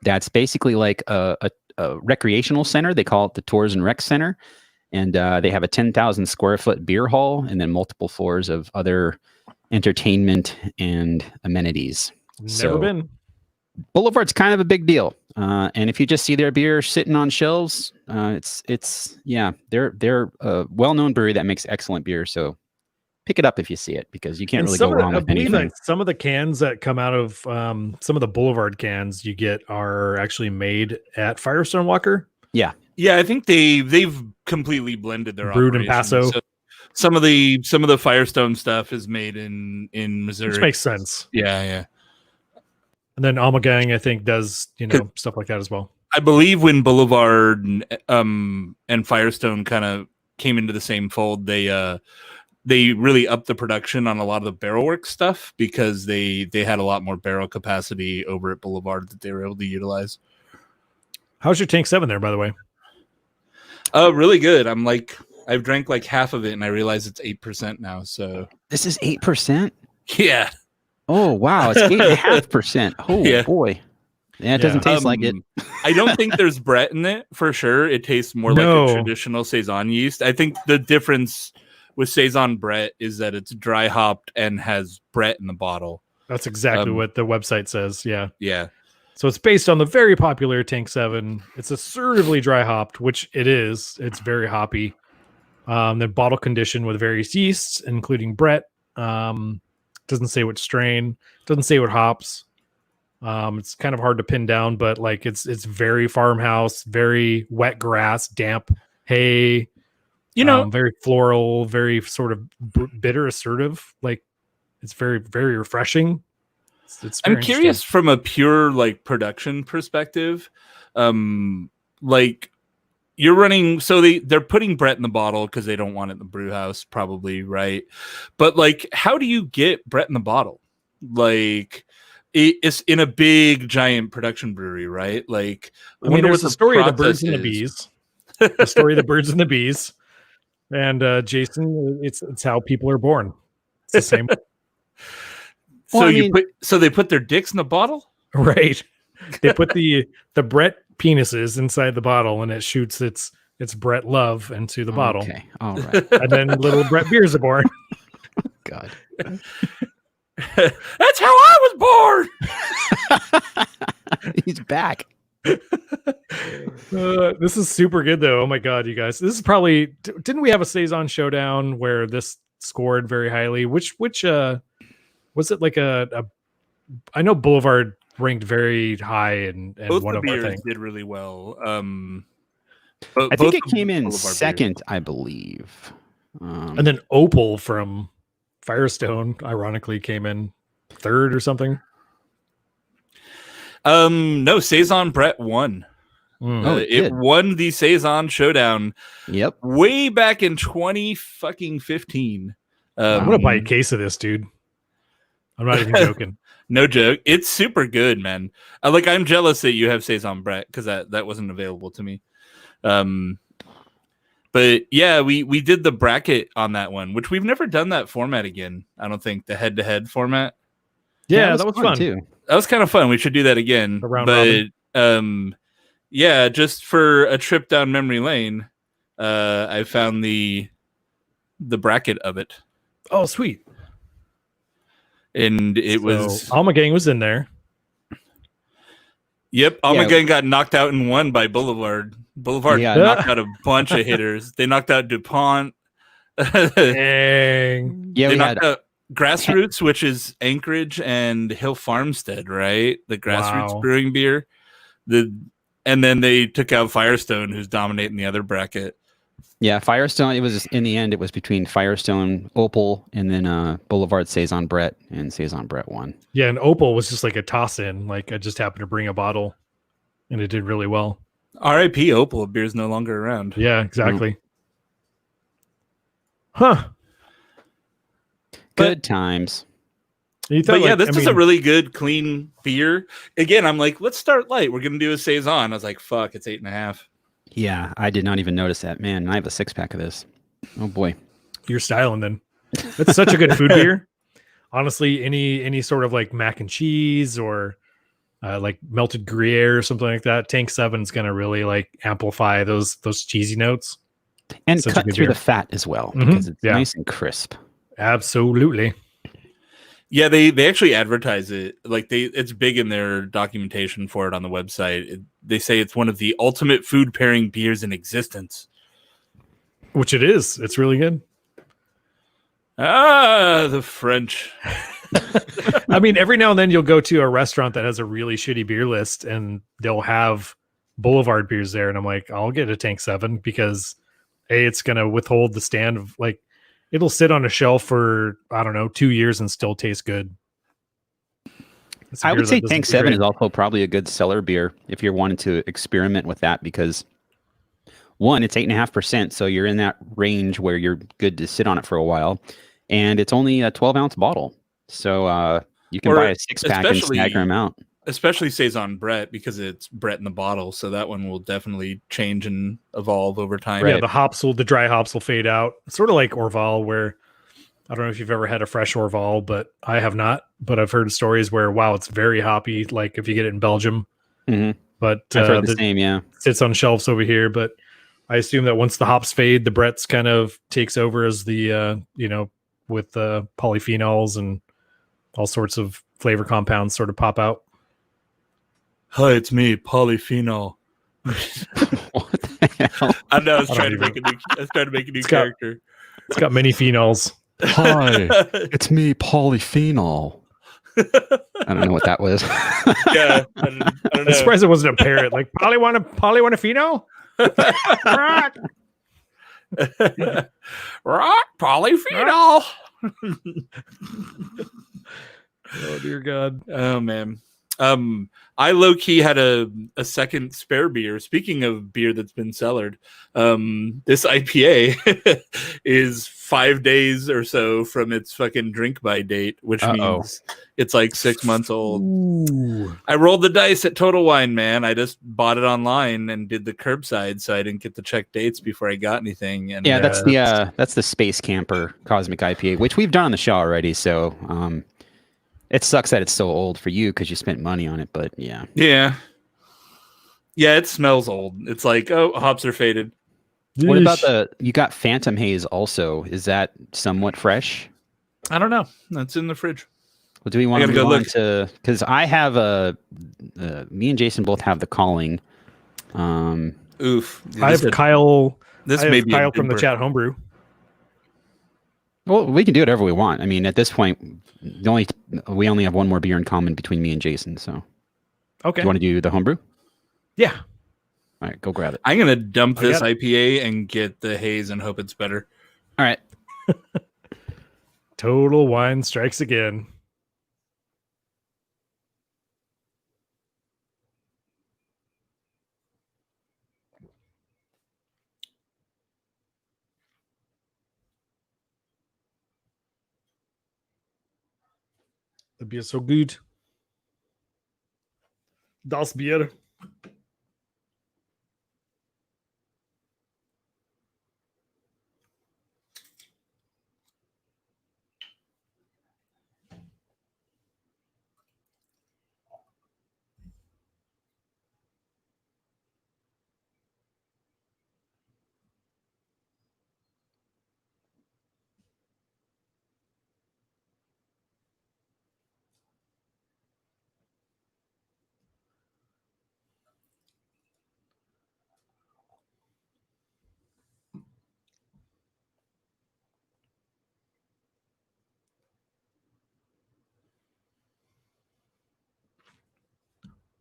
That's basically like a recreational center. They call it the Tours and Rec Center. And they have a 10,000 square foot beer hall and then multiple floors of other entertainment and amenities. Never been. Boulevard's kind of a big deal. And if you just see their beer sitting on shelves, they're a well-known brewery that makes excellent beer. So pick it up if you see it, because you can't really go wrong with anything. Like some of the cans that come out of some of the Boulevard cans you get are actually made at Firestone Walker. Yeah. Yeah, I think they've completely blended their brewed in Paso. So some of the Firestone stuff is made in Missouri, which makes sense. Yeah. And then Almagang, I think, does stuff like that as well. I believe when Boulevard and Firestone kind of came into the same fold, they really upped the production on a lot of the barrel work stuff because they had a lot more barrel capacity over at Boulevard that they were able to utilize. How's your Tank 7 there, by the way? Really good. I've drank like half of it and I realize it's 8% now. So this is 8%? Yeah. Oh wow, it's 8.5%. Oh yeah. Boy. Yeah, it doesn't taste like it. I don't think there's Brett in it for sure. It tastes more like a traditional Saison yeast. I think the difference with Saison Brett is that it's dry hopped and has Brett in the bottle. That's exactly what the website says. Yeah. Yeah. So it's based on the very popular Tank 7. It's assertively dry hopped, which it is. It's very hoppy. Then bottle conditioned with various yeasts, including Brett. Doesn't say which strain. Doesn't say what hops. It's kind of hard to pin down, but like it's very farmhouse, very wet grass, damp hay. Very floral, very sort of bitter, assertive. Like it's very, very refreshing. It's very I'm curious from a pure like production perspective. Like you're running, so they're putting Brett in the bottle because they don't want it in the brew house, probably, right? But like, how do you get Brett in the bottle? Like, it's in a big giant production brewery, right? Like, I mean, there's the story of the birds and the bees. The story of the birds and the bees. And Jason, it's how people are born. It's the same. So they put their dicks in the bottle, right? They put the Brett penises inside the bottle, and it shoots its Brett love into the bottle. Okay, all right. And then little Brett beers are born. God, that's how I was born. He's back. This is super good, though. Oh my God, you guys! This is probably didn't we have a Saison showdown where this scored very highly? Which was it like a? I know Boulevard ranked very high and both one the of our beers things did really well. I think it came in second, I believe. And then Opal from Firestone, ironically, came in third or something. No, Saison Brett won. It won the Saison Showdown. Yep. Way back in 2015. I'm gonna buy a case of this, dude. I'm not even joking. No joke. It's super good, man. I'm jealous that you have Saison Brett because that wasn't available to me. But yeah, we did the bracket on that one, which we've never done that format again. I don't think the head-to-head format. Yeah, that was fun too. That was kind of fun. We should do that again. Yeah, just for a trip down memory lane, I found the bracket of it. Oh, sweet. And it was Alma Gang was in there. Yep, Alma Gang got knocked out and won by Boulevard. Boulevard knocked out a bunch of hitters. They knocked out DuPont. Dang. Yeah, they knocked out Grassroots, which is Anchorage and Hill Farmstead, right? The Grassroots brewing beer. And then they took out Firestone, who's dominating the other bracket. Yeah, Firestone. It was in the end. It was between Firestone, Opal, and then Boulevard Saison Brett, and Saison Brett won. Yeah, and Opal was just like a toss-in. Like I just happened to bring a bottle, and it did really well. R.I.P. Opal. Beer's no longer around. Yeah, exactly. Huh. Good times. This is a really good, clean beer. Again, I'm like, let's start light. We're gonna do a Saison. I was like, fuck, it's 8.5. Yeah, I did not even notice that. Man, I have a 6-pack of this. Oh boy, you're styling then. It's such a good food beer. Honestly, any sort of like mac and cheese or like melted Gruyere or something like that, Tank 7 is gonna really like amplify those cheesy notes and cut through the fat as well because it's nice and crisp. Absolutely. Yeah, they actually advertise it. It's big in their documentation for it on the website. They say it's one of the ultimate food pairing beers in existence. Which it is. It's really good. Ah, the French. I mean, every now and then you'll go to a restaurant that has a really shitty beer list and they'll have Boulevard beers there. And I'm like, I'll get a Tank 7 because it's going to withhold the stand of like, it'll sit on a shelf for, I don't know, 2 years and still taste good. I would say Tank 7 is also probably a good cellar beer if you're wanting to experiment with that because, one, it's 8.5%, so you're in that range where you're good to sit on it for a while. And it's only a 12-ounce bottle. So you can buy a 6-pack and stagger them out. Especially Saison Brett because it's Brett in the bottle, so that one will definitely change and evolve over time. Right. Yeah, the dry hops will fade out. It's sort of like Orval, where I don't know if you've ever had a fresh Orval, but I have not. But I've heard stories where it's very hoppy, like if you get it in Belgium. Mm-hmm. But I've heard the same, yeah. Sits on shelves over here, but I assume that once the hops fade, the Brett's kind of takes over as the with the polyphenols and all sorts of flavor compounds sort of pop out. Hi, it's me, Polyphenol. What the hell? I know. I was trying to make a new character. It's got many phenols. Hi, it's me, Polyphenol. I don't know what that was. Yeah, I don't know. I'm surprised it wasn't a parrot. Like Polly want a phenol? Rock Polyphenol. Oh dear God. Oh man. I low-key had a second spare beer. Speaking of beer that's been cellared, this IPA is 5 days or so from its fucking drink by date, which means it's like 6 months old. Ooh. I rolled the dice at Total Wine, man. I just bought it online and did the curbside, so I didn't get to check dates before I got anything. And yeah, that's the Space Camper Cosmic IPA, which we've done on the show already. So it sucks that it's so old for you because you spent money on it, but yeah. Yeah, it smells old. It's like, hops are faded. What about you got Phantom Haze also? Is that somewhat fresh? I don't know. That's in the fridge. Well, do we want to go on look? To, because I have me and Jason both have the Calling. Oof. I have Kyle. This may be Kyle from the chat homebrew. Well, we can do whatever we want. I mean, at this point, we only have one more beer in common between me and Jason. So, okay. Do you want to do the homebrew? Yeah. All right, go grab it. I'm gonna dump this IPA and get the haze and hope it's better. All right. Total Wine strikes again. The beer so good. Das Bier.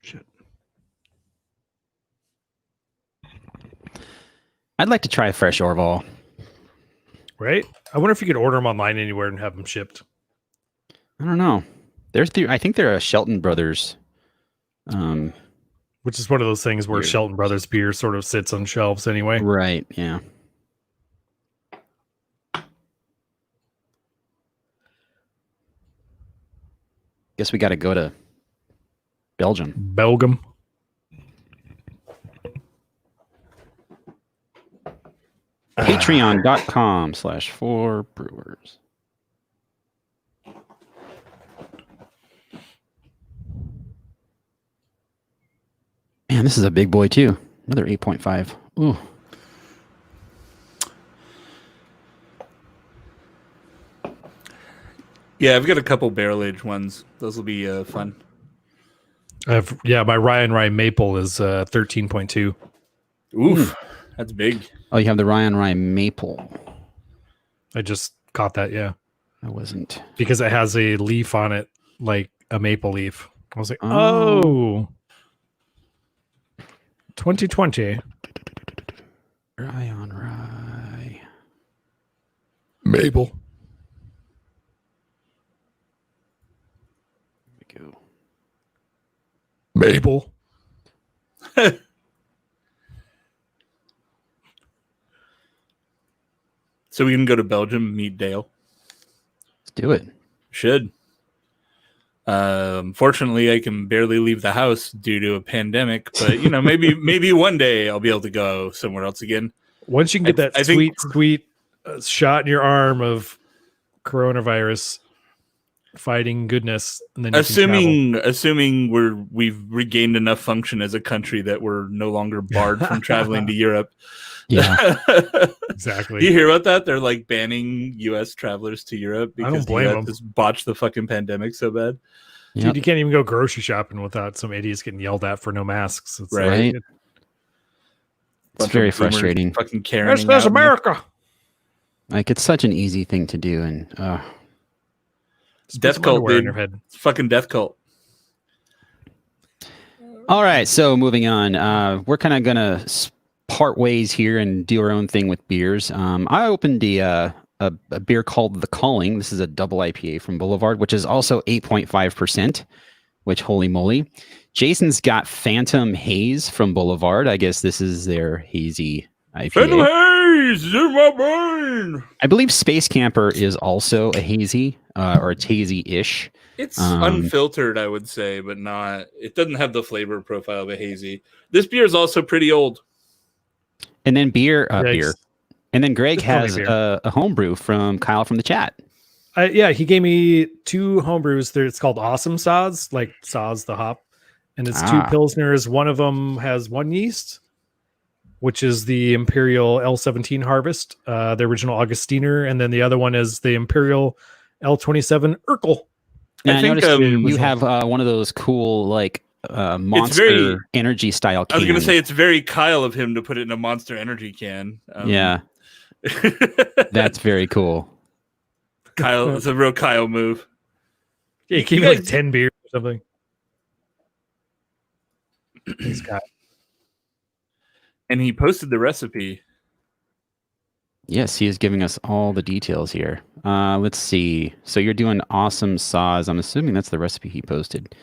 Shit. I'd like to try a fresh Orval. Right? I wonder if you could order them online anywhere and have them shipped. I don't know. I think they're a Shelton Brothers. Which is one of those things where Beer. Shelton Brothers beer sort of sits on shelves anyway. Right, yeah. Guess we got to go to Belgium. Belgium. Patreon.com/4brewers. Man, this is a big boy too. Another 8.5. Ooh. Yeah, I've got a couple barrel aged ones. Those will be fun. My Rye Maple is 13.2. Oof, that's big. Oh, you have the Rye Maple. I just caught that, yeah. I wasn't. Because it has a leaf on it, like a maple leaf. I was like, oh. 2020. Rye. Maple. Here we go. Maple. So we can go to Belgium, meet Dale. Let's do it. Should. Fortunately, I can barely leave the house due to a pandemic, but maybe one day I'll be able to go somewhere else again. Once you can get that sweet shot in your arm of coronavirus fighting goodness, and then assuming we've regained enough function as a country that we're no longer barred from traveling to Europe. Yeah, exactly. You hear about that? They're like banning U.S. travelers to Europe because the U.S. just botched the fucking pandemic so bad. Dude, you can't even go grocery shopping without some idiots getting yelled at for no masks. It's right. It's very frustrating. Fucking Karen. That's America. Like, it's such an easy thing to do, and death cult, dude. Your head. It's fucking death cult. All right, so moving on. We're kind of gonna part ways here and do our own thing with beers. I opened a beer called The Calling. This is a double IPA from Boulevard, which is also 8.5%, which holy moly. Jason's got Phantom Haze from Boulevard. I guess this is their hazy IPA. Phantom Haze is in my brain. I believe Space Camper is also a hazy, or it's hazy-ish. It's unfiltered, I would say, but not. It doesn't have the flavor profile of a hazy. This beer is also pretty old. And then beer. And then Greg has a homebrew from Kyle from the chat. He gave me 2 homebrews. It's called Awesome Saws, like Saws the hop. And it's 2 Pilsners. One of them has 1 yeast, which is the Imperial L17 Harvest, the original Augustiner. And then the other one is the Imperial L27 Urkel. I noticed you have one of those cool, like, Monster Energy style can. I was going to say, it's very Kyle of him to put it in a Monster Energy can. Yeah. That's very cool. Kyle, it's a real Kyle move. Yeah, he gave me like 10 beers or something. Thanks, Kyle. And he posted the recipe. Yes, he is giving us all the details here. Let's see. So you're doing Awesome Saws. I'm assuming that's the recipe he posted.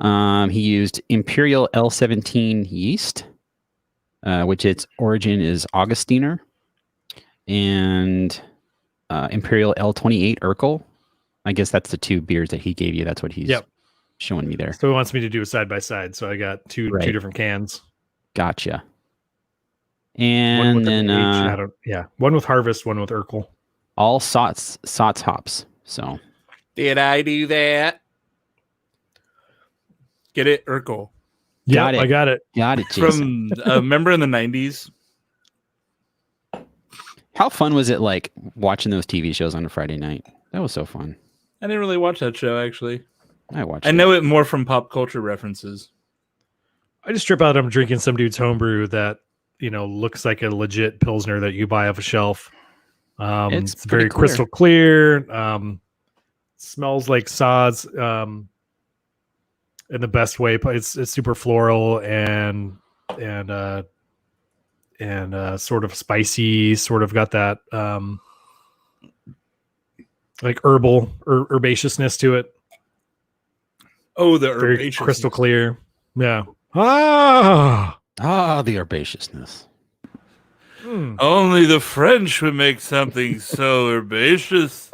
He used Imperial L17 yeast, which its origin is Augustiner, and Imperial L28 Urkel, I guess that's the 2 beers that he gave you. That's what he's showing me there. So he wants me to do a side by side. So I got two different cans. Gotcha. And then one with Harvest, one with Urkel. All Sots hops. So did I do that? Get it, Urkel. Yeah, I got it. Got it, Jason. From remember in the 90s? How fun was it like watching those TV shows on a Friday night? That was so fun. I didn't really watch that show, actually. I know it more from pop culture references. I just trip out. I'm drinking some dude's homebrew that, looks like a legit Pilsner that you buy off a shelf. It's very crystal clear. Smells like sods in the best way. It's super floral and sort of spicy, sort of got that like herbaceousness to it. Oh, the very herbaceousness. Crystal clear. Yeah. The herbaceousness. Only the French would make something so herbaceous.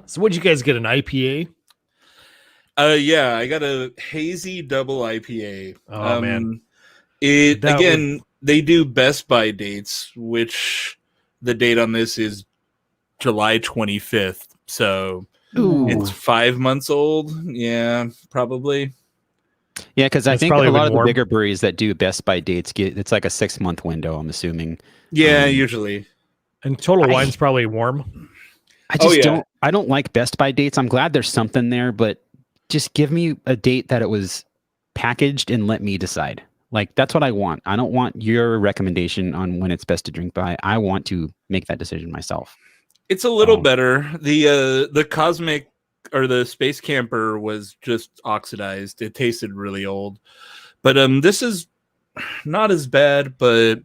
So what'd you guys get, an IPA? Yeah, I got a Hazy Double IPA. Oh, man. They do Best By dates, which the date on this is July 25th. So it's 5 months old. Yeah, probably. Yeah, because I think a lot of the bigger breweries that do Best By dates it's like a 6-month window, I'm assuming. Yeah, usually. And Total Wine's probably warm. I don't like Best By dates. I'm glad there's something there, but just give me a date that it was packaged and let me decide. Like, that's what I want. I don't want your recommendation on when it's best to drink by. I want to make that decision myself. It's a little better. The Cosmic or the Space Camper was just oxidized. It tasted really old. But this is not as bad, but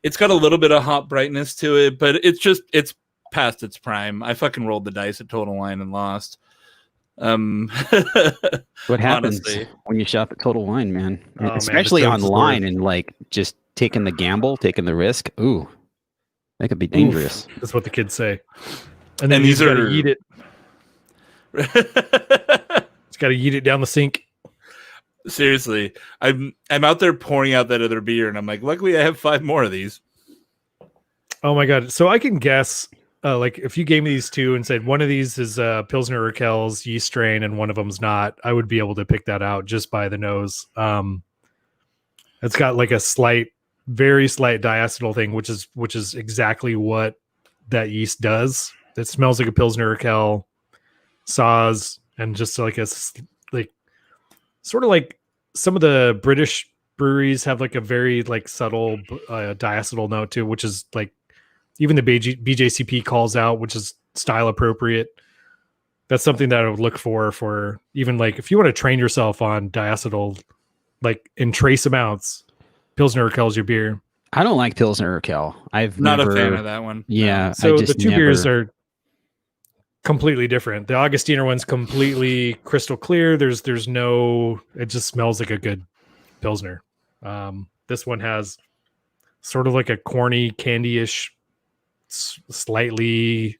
it's got a little bit of hop brightness to it, but it's past its prime. I fucking rolled the dice at Total Wine and lost. What happens when you shop at Total Wine, man? Especially online and like just taking the gamble, taking the risk. Ooh, that could be dangerous. That's what the kids say. And then he's got to eat it. It's got to eat it down the sink. Seriously, I'm out there pouring out that other beer, and I'm like, luckily I have 5 more of these. Oh my god! So I can guess. Like if you gave me these two and said one of these is Pilsner Urquell's yeast strain and one of them's not, I would be able to pick that out just by the nose. It's got like a very slight diacetyl thing, which is exactly what that yeast does. It smells like a Pilsner Urquell, saws, and just like sort of like some of the British breweries have like a very like subtle diacetyl note too, which is like even the BJCP calls out, which is style appropriate. That's something that I would look for even like if you want to train yourself on diacetyl, like in trace amounts, Pilsner Urquell's your beer. I don't like Pilsner Urquell. I've not a fan of that one. Yeah. So the two beers are completely different. The Augustiner one's completely crystal clear. There's no, it just smells like a good Pilsner. This one has sort of like a corny, candy-ish, slightly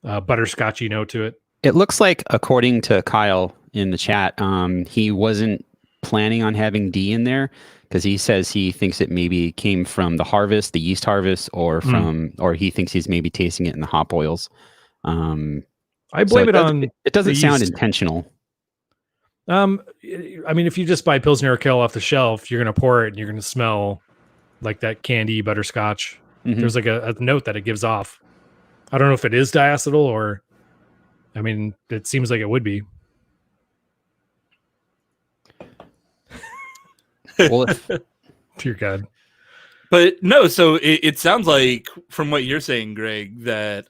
butterscotchy note to it. It looks like, according to Kyle in the chat, he wasn't planning on having D in there because he says he thinks it maybe came from the yeast harvest, or or he thinks he's maybe tasting it in the hop oils. I blame it on. It doesn't sound intentional. I mean, if you just buy Pilsner Urquell off the shelf, you're going to pour it and you're going to smell like that candy butterscotch. Mm-hmm. There's like a note that it gives off. I don't know if it is diacetyl or, I mean, it seems like it would be. Well, dear God. But no, so it sounds like from what you're saying, Greg, that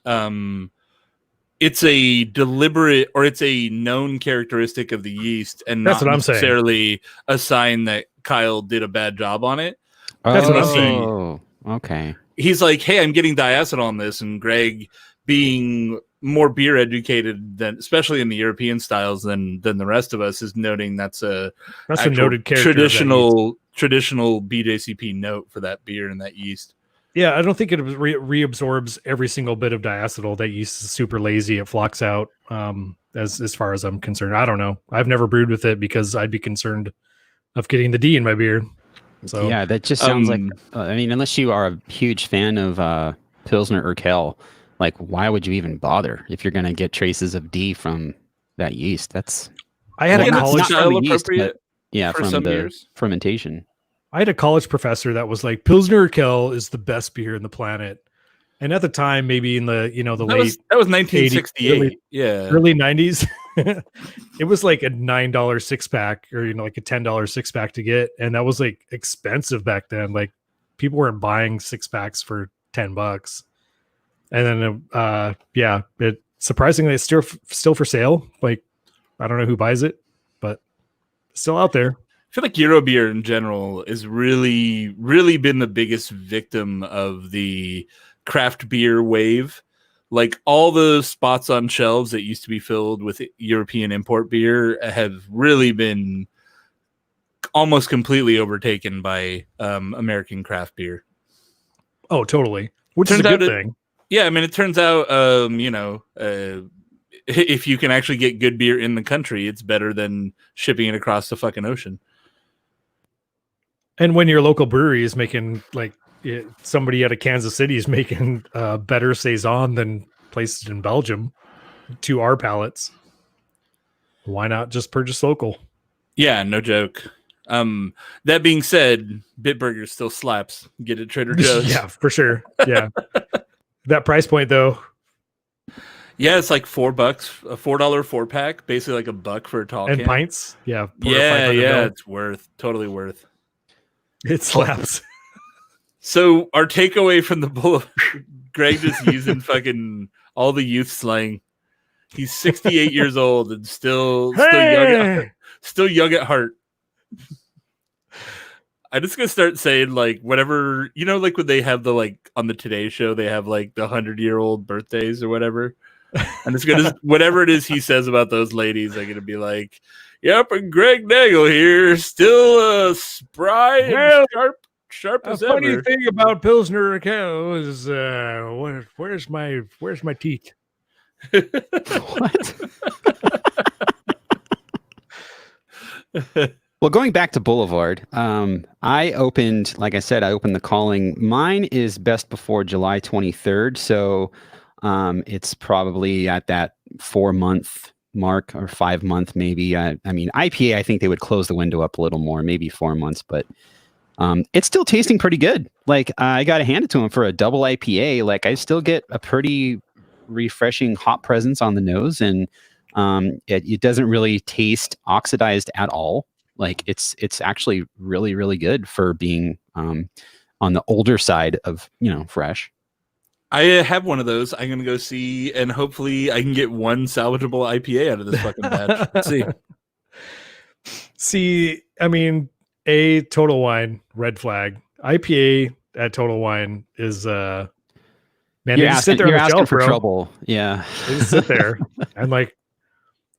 it's a deliberate or it's a known characteristic of the yeast and that's not what I'm saying. Necessarily a sign that Kyle did a bad job on it. That's what I'm saying. Oh, okay. He's like, hey, I'm getting diacetyl on this, and Greg, being more beer educated than, especially in the European styles than the rest of us, is noting that's a noted character traditional BJCP note for that beer and that yeast. Yeah, I don't think it reabsorbs every single bit of diacetyl that yeast is super lazy. It flocks out. As far as I'm concerned, I don't know. I've never brewed with it because I'd be concerned of getting the D in my beer. So yeah, that just sounds like. I mean, unless you are a huge fan of Pilsner Urquell, like why would you even bother if you're going to get traces of D from that yeast? That's I had a college style appropriate. Yeah, from the beers. fermentation. I had a college professor that was like, Pilsner Urquell is the best beer in the planet. And at the time, maybe in the that was 1968, 80s, early 90s, it was like a $9 6-pack or like a $10 6-pack to get, and that was like expensive back then. Like people weren't buying 6-packs for $10, and then it surprisingly it's still for sale. Like I don't know who buys it, but it's still out there. I feel like Euro beer in general is really, really been the biggest victim of the craft beer wave. Like all the spots on shelves that used to be filled with European import beer have really been almost completely overtaken by American craft beer. Oh, totally. Which is a good thing. Yeah, I mean, it turns out, if you can actually get good beer in the country, it's better than shipping it across the fucking ocean. And when your local brewery is making somebody out of Kansas City is making better saison than places in Belgium to our palates, why not just purchase local? Yeah, no joke. That being said, Bitburger still slaps. Get it, Trader Joe's. Yeah, for sure. Yeah. That price point though. Yeah, it's like $4, a $4 4-pack, basically like $1 for a tall can. Pints. Yeah. Yeah, it's totally worth. It slaps. So our takeaway from the Boulevard, Greg just using fucking all the youth slang. He's 68 years old and still young at heart. I'm just gonna start saying like whatever, like when they have the on the Today Show, they have like the 100-year-old birthdays or whatever. And it's gonna whatever it is he says about those ladies, I'm gonna be like, yep, and Greg Nagel here, still spry and sharp as ever. The funny thing about Pilsner Urquell is where's my teeth? What? Well, going back to Boulevard, I opened the calling. Mine is best before July 23rd, so it's probably at that 4-month mark or 5-month maybe. I mean, IPA, I think they would close the window up a little more, maybe 4 months, but it's still tasting pretty good. Like I got to hand it to them for a double IPA. Like I still get a pretty refreshing hop presence on the nose, and it doesn't really taste oxidized at all. Like it's actually really, really good for being on the older side of, fresh. I have one of those. I'm going to go see, and hopefully I can get one salvageable IPA out of this fucking batch. Let's see. See, I mean, Total Wine, red flag. IPA at Total Wine is, man, you're asking for trouble. Yeah. They just sit there. I'm like,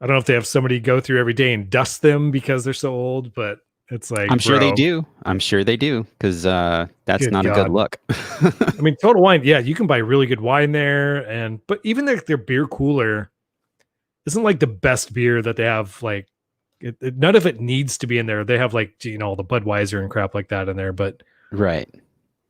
I don't know if they have somebody go through every day and dust them because they're so old, but it's like, I'm sure they do. Because that's not a good look. I mean, Total Wine, yeah, you can buy really good wine there, but even their beer cooler isn't like the best beer that they have. Like, none of it needs to be in there. They have the Budweiser and crap like that in there, but right.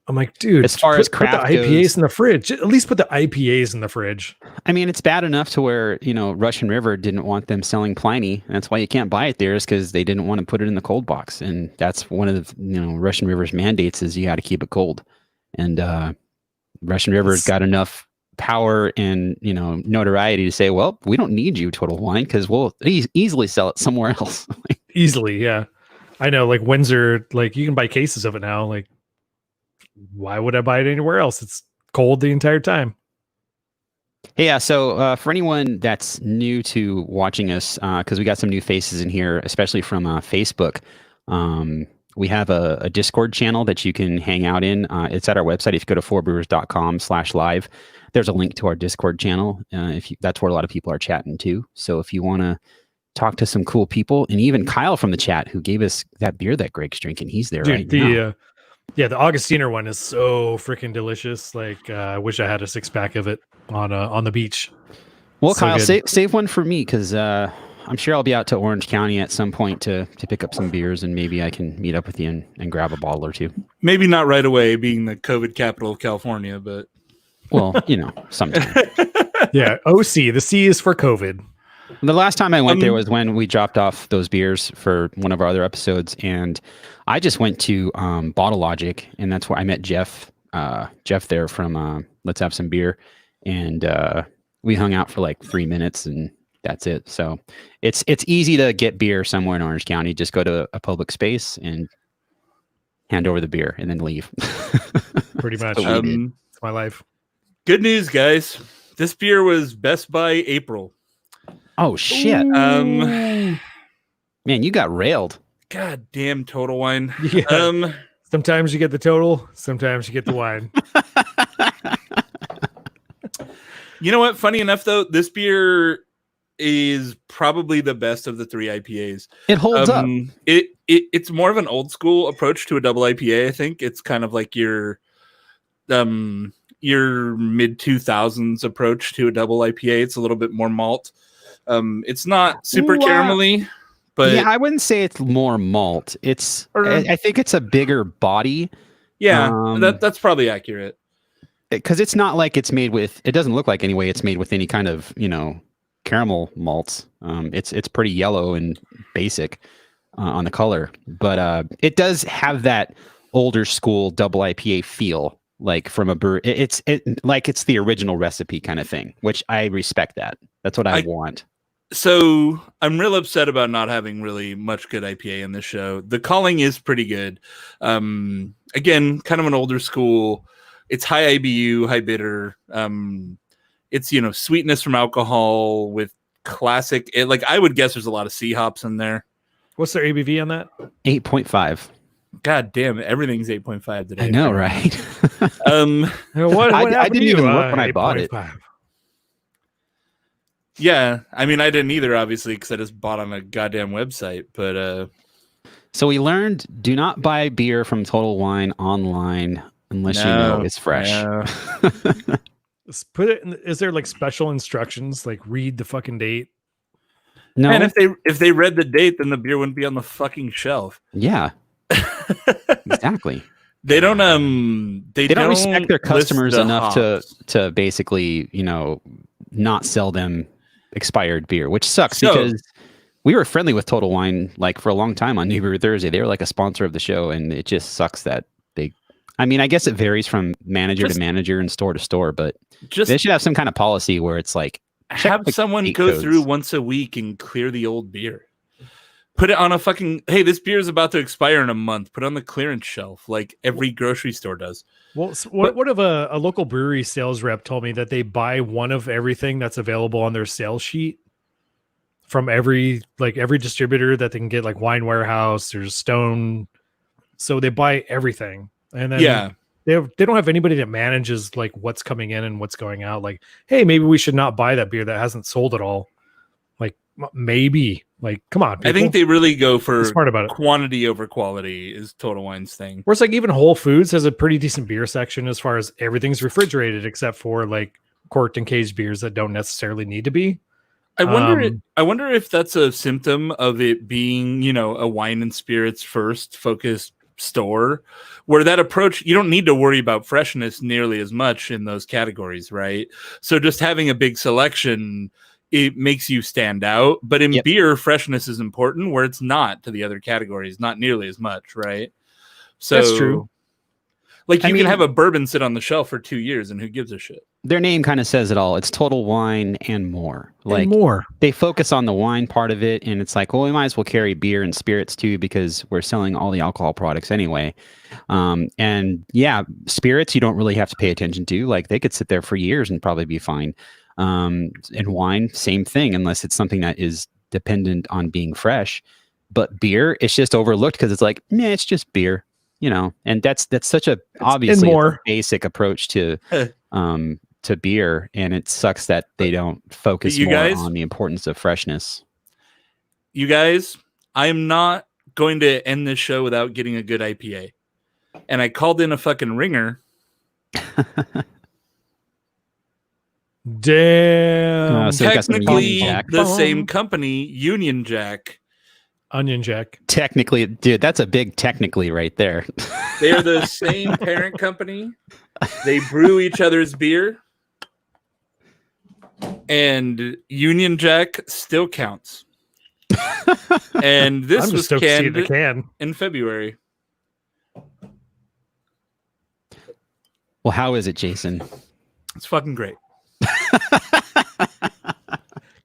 I'm like, dude, as far as craft put the IPAs in the fridge. At least put the IPAs in the fridge. I mean, it's bad enough to where, Russian River didn't want them selling Pliny. And that's why you can't buy it there, is because they didn't want to put it in the cold box. And that's one of the, Russian River's mandates is you got to keep it cold. And Russian River's got enough power and, notoriety to say, well, we don't need you, Total Wine, because we'll easily sell it somewhere else. Easily, yeah. I know, like Windsor, like you can buy cases of it now. Like, why would I buy it anywhere else? It's cold the entire time. Hey, yeah. So for anyone that's new to watching us, because we got some new faces in here, especially from Facebook, we have a Discord channel that you can hang out in. It's at our website. If you go to fourbrewers.com/live, there's a link to our Discord channel. That's where a lot of people are chatting too. So if you want to talk to some cool people, and even Kyle from the chat who gave us that beer that Greg's drinking, he's there. Dude, right now. Yeah, the Augustiner one is so freaking delicious. Like, I wish I had a 6-pack of it on the beach. Well, So Kyle, good. save one for me because I'm sure I'll be out to Orange County at some point to pick up some beers, and maybe I can meet up with you and grab a bottle or two. Maybe not right away, being the COVID capital of California, but well, sometime. Yeah, OC. The C is for COVID. The last time I went there was when we dropped off those beers for one of our other episodes, and I just went to Bottle Logic, and that's where I met Jeff. Jeff there from Let's Have Some Beer, and we hung out for like 3 minutes, and that's it. So it's easy to get beer somewhere in Orange County. Just go to a public space and hand over the beer, and then leave. Pretty much. It's my life. Good news, guys. This beer was Best Buy April. Oh shit! Man, you got railed. God damn Total Wine. Yeah. Sometimes you get the total, sometimes you get the wine. You know what? Funny enough, though, this beer is probably the best of the 3 IPAs. It holds up. It's more of an old school approach to a double IPA. I think it's kind of like your mid 2000s approach to a double IPA. It's a little bit more malt. It's not super caramelly, but yeah, I wouldn't say it's more malt. I think it's a bigger body. Yeah, that's probably accurate. Because it's not like it's made with. It doesn't look like anyway. It's made with any kind of caramel malts. It's pretty yellow and basic on the color, but it does have that older school double IPA feel. Like from a brewery, it's the original recipe kind of thing, which I respect that. That's what I want. So I'm real upset about not having really much good IPA in this show. The calling is pretty good. Again, kind of an older school. It's high IBU, high bitter. It's sweetness from alcohol with classic. I would guess there's a lot of C hops in there. What's their ABV on that? 8.5. God damn it! Everything's 8.5 today. I know, right? What I didn't even look when I bought it. Yeah, I mean, I didn't either, obviously, because I just bought on a goddamn website. But so we learned: do not buy beer from Total Wine online unless you know it's fresh. No. Put it. Is there like special instructions? Like read the fucking date. No, and if they read the date, then the beer wouldn't be on the fucking shelf. Yeah. Exactly. They don't they don't respect their customers enough hops. to basically not sell them expired beer, which sucks because we were friendly with Total Wine like for a long time on New Beer Thursday. They were like a sponsor of the show, and it just sucks that I guess it varies from manager to manager and store to store, but they should have some kind of policy where it's like have someone go through once a week and clear the old beer. Put it on a fucking, hey, this beer is about to expire in a month. Put it on the clearance shelf like every grocery store does. Well, what if a local brewery sales rep told me that they buy one of everything that's available on their sales sheet from every distributor that they can get, like Wine Warehouse or Stone. So they buy everything. And then they don't have anybody that manages like what's coming in and what's going out. Like, hey, maybe we should not buy that beer that hasn't sold at all. Like maybe. Like, come on, people. I think they really go for smart about it. Quantity over quality is Total Wine's thing. Whereas like even Whole Foods has a pretty decent beer section as far as everything's refrigerated except for like corked and caged beers that don't necessarily need to be. I wonder if that's a symptom of it being, a wine and spirits first focused store where that approach, you don't need to worry about freshness nearly as much in those categories, right? So just having a big selection, it makes you stand out. But in beer, freshness is important where it's not to the other categories, not nearly as much, right? So that's true. Like you can have a bourbon sit on the shelf for 2 years and who gives a shit? Their name kind of says it all. It's Total Wine and more. Like more. They focus on the wine part of it, and it's like, well, we might as well carry beer and spirits too because we're selling all the alcohol products anyway. And yeah, spirits you don't really have to pay attention to. Like they could sit there for years and probably be fine. And wine, same thing, unless it's something that is dependent on being fresh. But beer, it's just overlooked because it's like, nah, it's just beer, And that's such a obviously a basic approach to beer, and it sucks that they don't focus more on the importance of freshness. You guys, I'm not going to end this show without getting a good IPA. and I called in a fucking ringer. Damn. So technically the same company, Union Jack. Onion Jack. Technically, dude, that's a big technically right there. They are the same parent company. They brew each other's beer. And Union Jack still counts. And this was canned in February. Well, how is it, Jason? It's fucking great.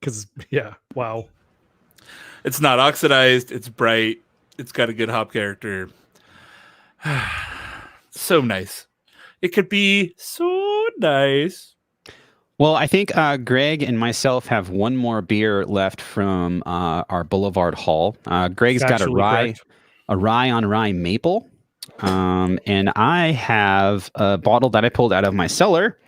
Because, yeah, wow. It's not oxidized. It's bright. It's got a good hop character. So nice. It could be so nice. Well, I think Greg and myself have one more beer left from our Boulevard haul. Greg's got a rye on rye maple. And I have a bottle that I pulled out of my cellar,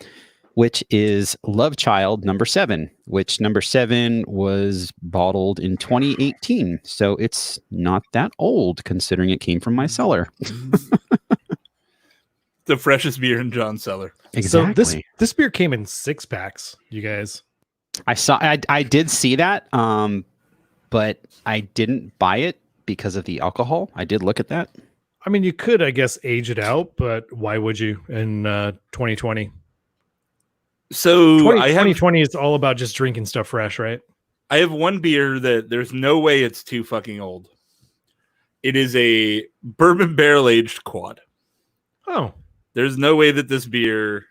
which is Love Child number 7, which number 7 was bottled in 2018. So it's not that old considering it came from my cellar. The freshest beer in John's cellar. Exactly. So this beer came in 6-packs, you guys. I did see that, but I didn't buy it because of the alcohol. I did look at that. I mean, you could, I guess, age it out, but why would you in 2020? So 2020 is all about just drinking stuff fresh, right? I have one beer that there's no way it's too fucking old. It is a bourbon barrel-aged quad. Oh. There's no way that this beer...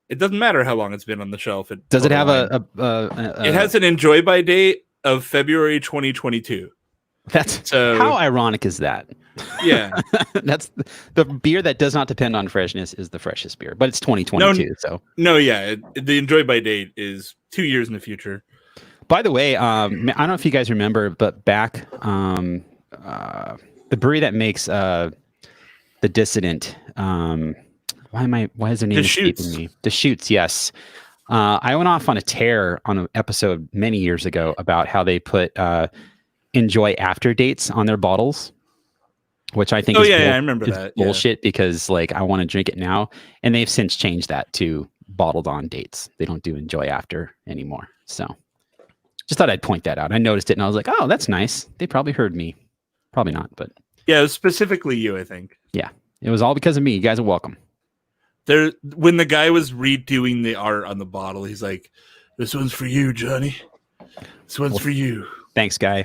It doesn't matter how long it's been on the shelf. Does it have it has an enjoy by date of February 2022. How ironic is that? Yeah. That's the beer that does not depend on freshness is the freshest beer, but it's 2022. The enjoy by date is 2 years in the future. By the way, I don't know if you guys remember, but back the brewery that makes the Dissident, why is their name escaping me? Deschutes, yes. I went off on a tear on an episode many years ago about how they put enjoy after dates on their bottles, which I think I remember that. Bullshit because like I want to drink it now, and they've since changed that to bottled on dates. They don't do enjoy after anymore. So just thought I'd point that out. I noticed it and I was like, oh, that's nice. They probably heard me. Probably not, but yeah, it was specifically you, I think. Yeah, it was all because of me. You guys are welcome. When the guy was redoing the art on the bottle, he's like, "This one's for you, Johnny. This one's for you." Thanks, guy.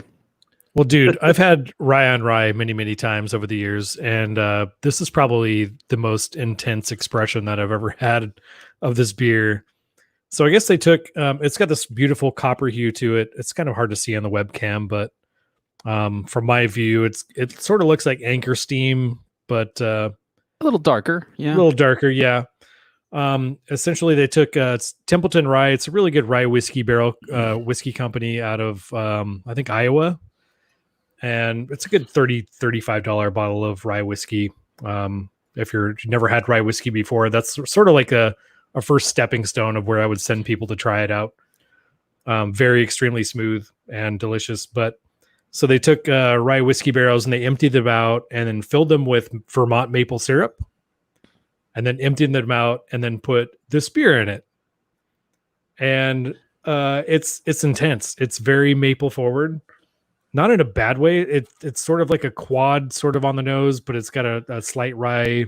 Well, dude, I've had rye on rye many, many times over the years, and this is probably the most intense expression that I've ever had of this beer. So I guess they took, it's got this beautiful copper hue to it. It's kind of hard to see on the webcam, but from my view, it sort of looks like Anchor Steam, but a little darker. Yeah. A little darker. Yeah. Essentially they took Templeton Rye. It's a really good rye whiskey barrel whiskey company out of I think Iowa, and it's a good $35 bottle of rye whiskey. If you've never had rye whiskey before, that's sort of like a first stepping stone of where I would send people to try it out. Very extremely smooth and delicious. But so they took rye whiskey barrels and they emptied them out and then filled them with Vermont maple syrup, and then emptied them out and then put this beer in it. And it's intense. It's very maple forward, not in a bad way. It's sort of like a quad sort of on the nose, but it's got a slight rye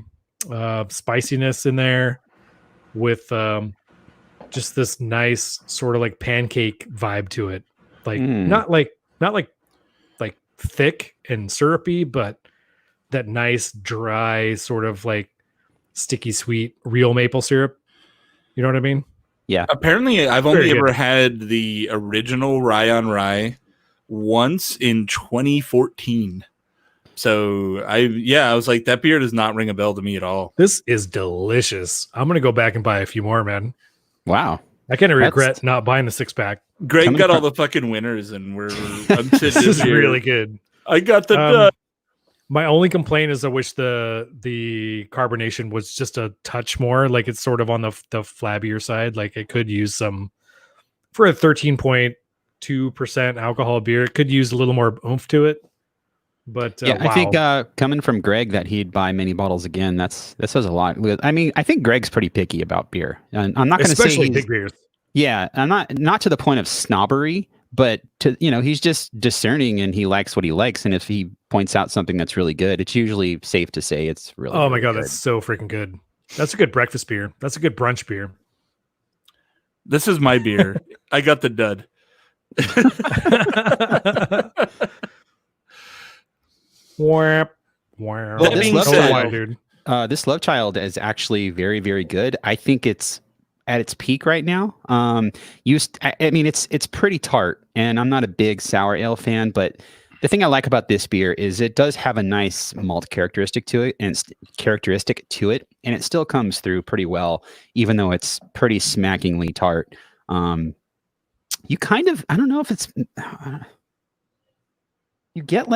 spiciness in there with just this nice sort of like pancake vibe to it. Like not like thick and syrupy, but that nice dry sort of like sticky sweet real maple syrup. You know what I mean? Yeah. Apparently I've only ever had the original rye on rye once in 2014. So I was like, that beer does not ring a bell to me at all. This is delicious. I'm going to go back and buy a few more, man. Wow. I kind of regret not buying the 6-pack. Greg got all the fucking winners, and I'm sitting this is here. Really good. I got the my only complaint is I wish the carbonation was just a touch more. Like it's sort of on the flabbier side. Like it could use some, for a 13.2% alcohol beer, it could use a little more oomph to it. But yeah, wow. I think coming from Greg that he'd buy many bottles again. That says a lot. I mean, I think Greg's pretty picky about beer, and I'm not going to say especially big beers. Yeah, I'm not to the point of snobbery, but he's just discerning and he likes what he likes. And if he points out something that's really good, it's usually safe to say it's really. Oh my really God, good. that's so freaking good. That's a good breakfast beer. That's a good brunch beer. This is my beer. I got the dud. Well, this Love Child is actually very, very good. I think it's at its peak right now. I mean, it's pretty tart, and I'm not a big sour ale fan, but the thing I like about this beer is it does have a nice malt characteristic to it, and it still comes through pretty well, even though it's pretty smackingly tart. You kind of, I don't know if it's, you get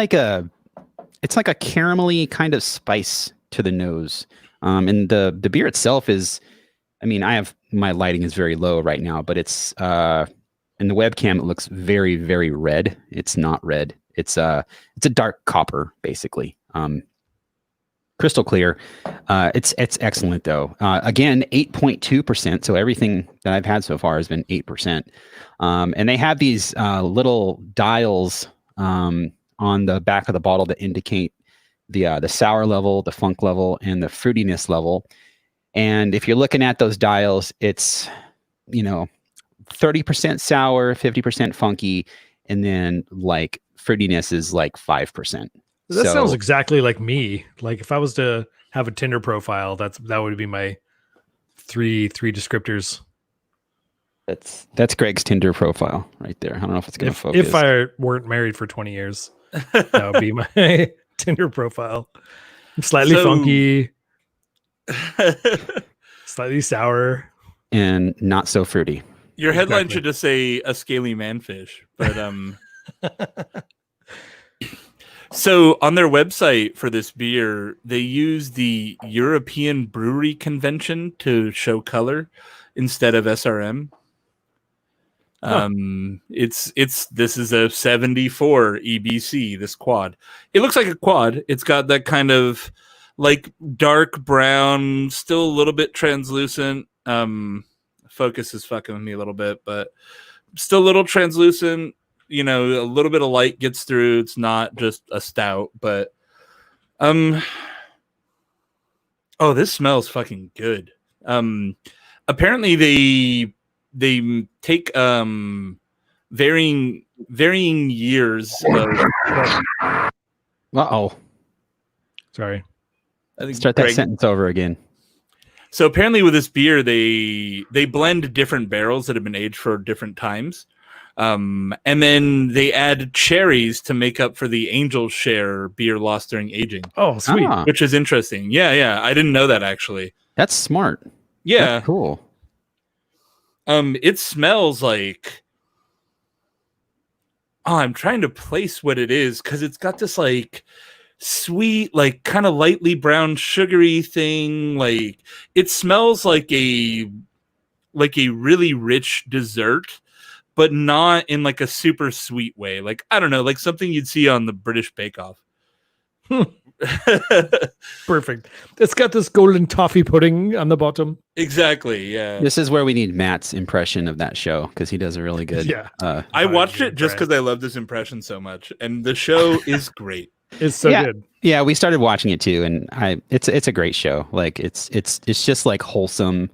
it's like a caramelly kind of spice to the nose. And the beer itself is, I mean, my lighting is very low right now, but it's, in the webcam, it looks very, very red. It's not red. It's a dark copper, basically. Crystal clear. It's excellent though. Again, 8.2%. So everything that I've had so far has been 8%. And they have these little dials on the back of the bottle that indicate the sour level, the funk level, and the fruitiness level. And if you're looking at those dials, it's 30% sour, 50% funky, and then like fruitiness is like 5%. That sounds exactly like me. Like if I was to have a Tinder profile, that would be my three descriptors. That's Greg's Tinder profile right there. I don't know if it's going to focus. If I weren't married for 20 years, that would be my Tinder profile. Slightly funky, slightly sour, and not so fruity. Your headline should just say "A Scaly Manfish," but So on their website for this beer, they use the European Brewery Convention to show color instead of SRM. Huh. This is a 74 EBC, this quad. It looks like a quad. It's got that kind of like dark brown, still a little bit translucent. Focus is fucking with me a little bit, but still a little translucent. A little bit of light gets through. It's not just a stout, but this smells fucking good. Apparently they take varying years of sorry. I think start that sentence over again. So apparently with this beer they blend different barrels that have been aged for different times. And then they add cherries to make up for the angel share beer lost during aging. Oh, sweet. Which is interesting. Yeah. I didn't know that actually. That's smart. Yeah. That's cool. It smells like I'm trying to place what it is because it's got this like sweet, like kind of lightly brown sugary thing. Like it smells like a really rich dessert, but not in like a super sweet way. Like, I don't know, like something you'd see on the British Bake Off. Perfect. It's got this golden toffee pudding on the bottom. Exactly, yeah. This is where we need Matt's impression of that show because he does a really good. Yeah. I watched it just because I love this impression so much, and the show is great. It's so good. Yeah, we started watching it too, and it's a great show. Like it's just like wholesome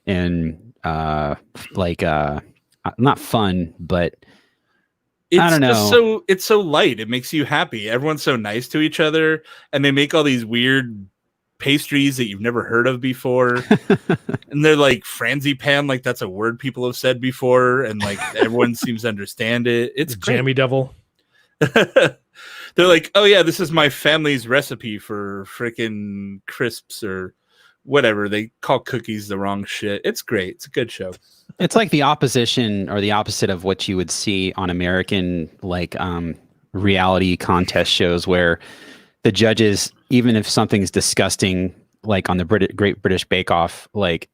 and not fun, but I don't know. It's so light. It makes you happy. Everyone's so nice to each other, and they make all these weird pastries that you've never heard of before. And they're like frangipan, like that's a word people have said before, and like everyone seems to understand it. It's Jammy Devil. They're like, oh yeah, this is my family's recipe for freaking crisps or whatever. They call cookies the wrong shit. It's great. It's a good show. It's like the opposition or the opposite of what you would see on American reality contest shows where the judges, even if something's disgusting, like on the Great British Bake Off, like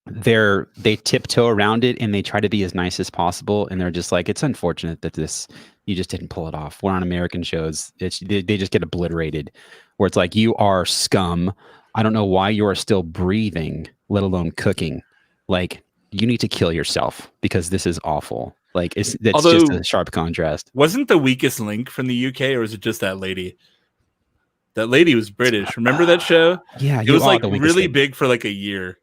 they tiptoe around it and they try to be as nice as possible. And they're just like, it's unfortunate that this You just didn't pull it off. We're on American shows. They just get obliterated, where it's like, you are scum. I don't know why you are still breathing, let alone cooking. Like, you need to kill yourself because this is awful. Like, that's just a sharp contrast. Wasn't the weakest link from the UK, or was it just that lady? That lady was British. Remember that show? Yeah, it was like really big for like a year,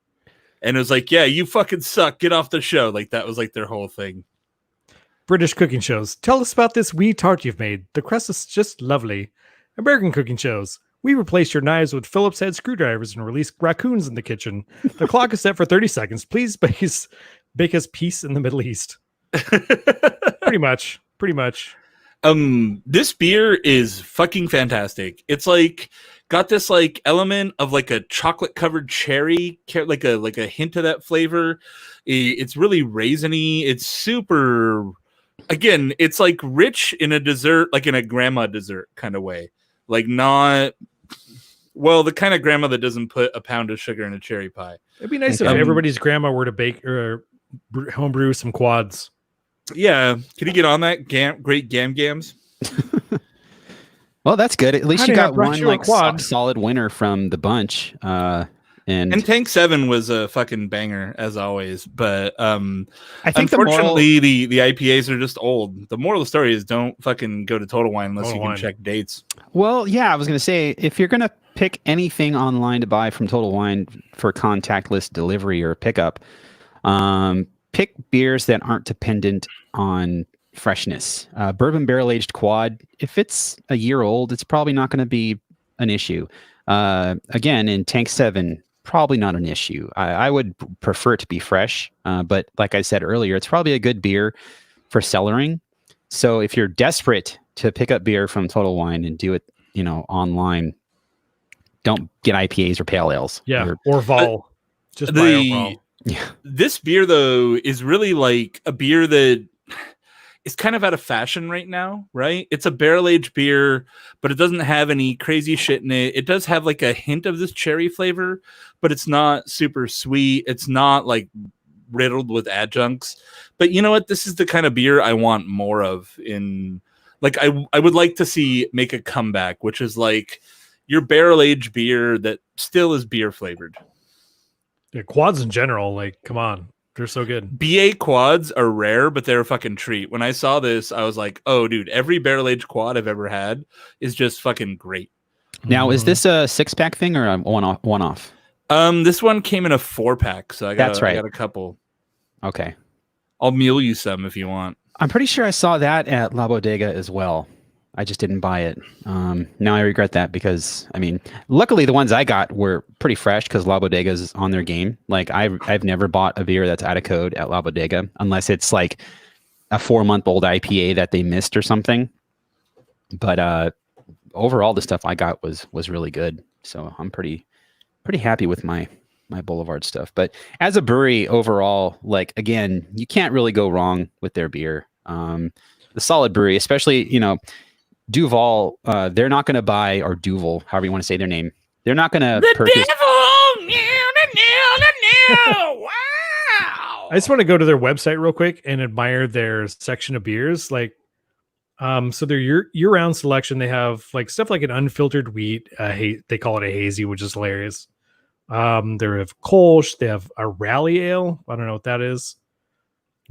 and it was like, yeah, you fucking suck. Get off the show. Like that was like their whole thing. British cooking shows. Tell us about this wee tart you've made. The crust is just lovely. American cooking shows. We replace your knives with Phillips head screwdrivers and release raccoons in the kitchen. The clock is set for 30 seconds. Please bake us peace in the Middle East. Pretty much. This beer is fucking fantastic. It's like got this like element of like a chocolate covered cherry, like a hint of that flavor. It's really raisiny. It's super. Again, it's like rich in a dessert, like in a grandma dessert kind of way. Like not, well, the kind of grandma that doesn't put a pound of sugar in a cherry pie. It'd be nice if everybody's grandma were to bake or homebrew some quads. Yeah. Can you get on that? Great gams? Well, that's good. At least you got one like solid winner from the bunch. And Tank 7 was a fucking banger as always, but I think unfortunately the IPAs are just old. The moral of the story is don't fucking go to Total Wine unless you can check dates. Well, yeah, I was gonna say, if you're gonna pick anything online to buy from Total Wine for contactless delivery or pickup, pick beers that aren't dependent on freshness. Bourbon barrel aged quad, if it's a year old, it's probably not going to be an issue. Again, in Tank 7, probably not an issue. I would prefer it to be fresh, but like I said earlier, it's probably a good beer for cellaring. So if you're desperate to pick up beer from Total Wine and do it, online, don't get IPAs or pale ales. Yeah, or Vol. Just buy Vol. Yeah. This beer though is really like a beer that is kind of out of fashion right now, right? It's a barrel-aged beer, but it doesn't have any crazy shit in it. It does have like a hint of this cherry flavor, but it's not super sweet. It's not like riddled with adjuncts. But you know what? This is the kind of beer I want more of in like I would like to see make a comeback, which is like your barrel-aged beer that still is beer flavored. Yeah, quads in general, like come on. They're so good. BA quads are rare, but they're a fucking treat. When I saw this, I was like, oh, dude, every barrel-aged quad I've ever had is just fucking great. Now, is this a 6-pack thing or a one-off? This one came in a 4-pack, so I got a couple. Okay. I'll mule you some if you want. I'm pretty sure I saw that at La Bodega as well. I just didn't buy it. Now I regret that because, luckily the ones I got were pretty fresh because La Bodega's on their game. Like I've never bought a beer that's out of code at La Bodega unless it's like a 4-month-old IPA that they missed or something. But overall, the stuff I got was really good. So I'm pretty happy with my Boulevard stuff. But as a brewery overall, like again, you can't really go wrong with their beer. The solid brewery, especially Duval, they're not going to buy, or Duval, however you want to say their name. They're not going to purchase. Wow! I just want to go to their website real quick and admire their section of beers. Like, so their year-round selection, they have like stuff like an unfiltered wheat. They call it a hazy, which is hilarious. They have Kolsch. They have a rally ale. I don't know what that is.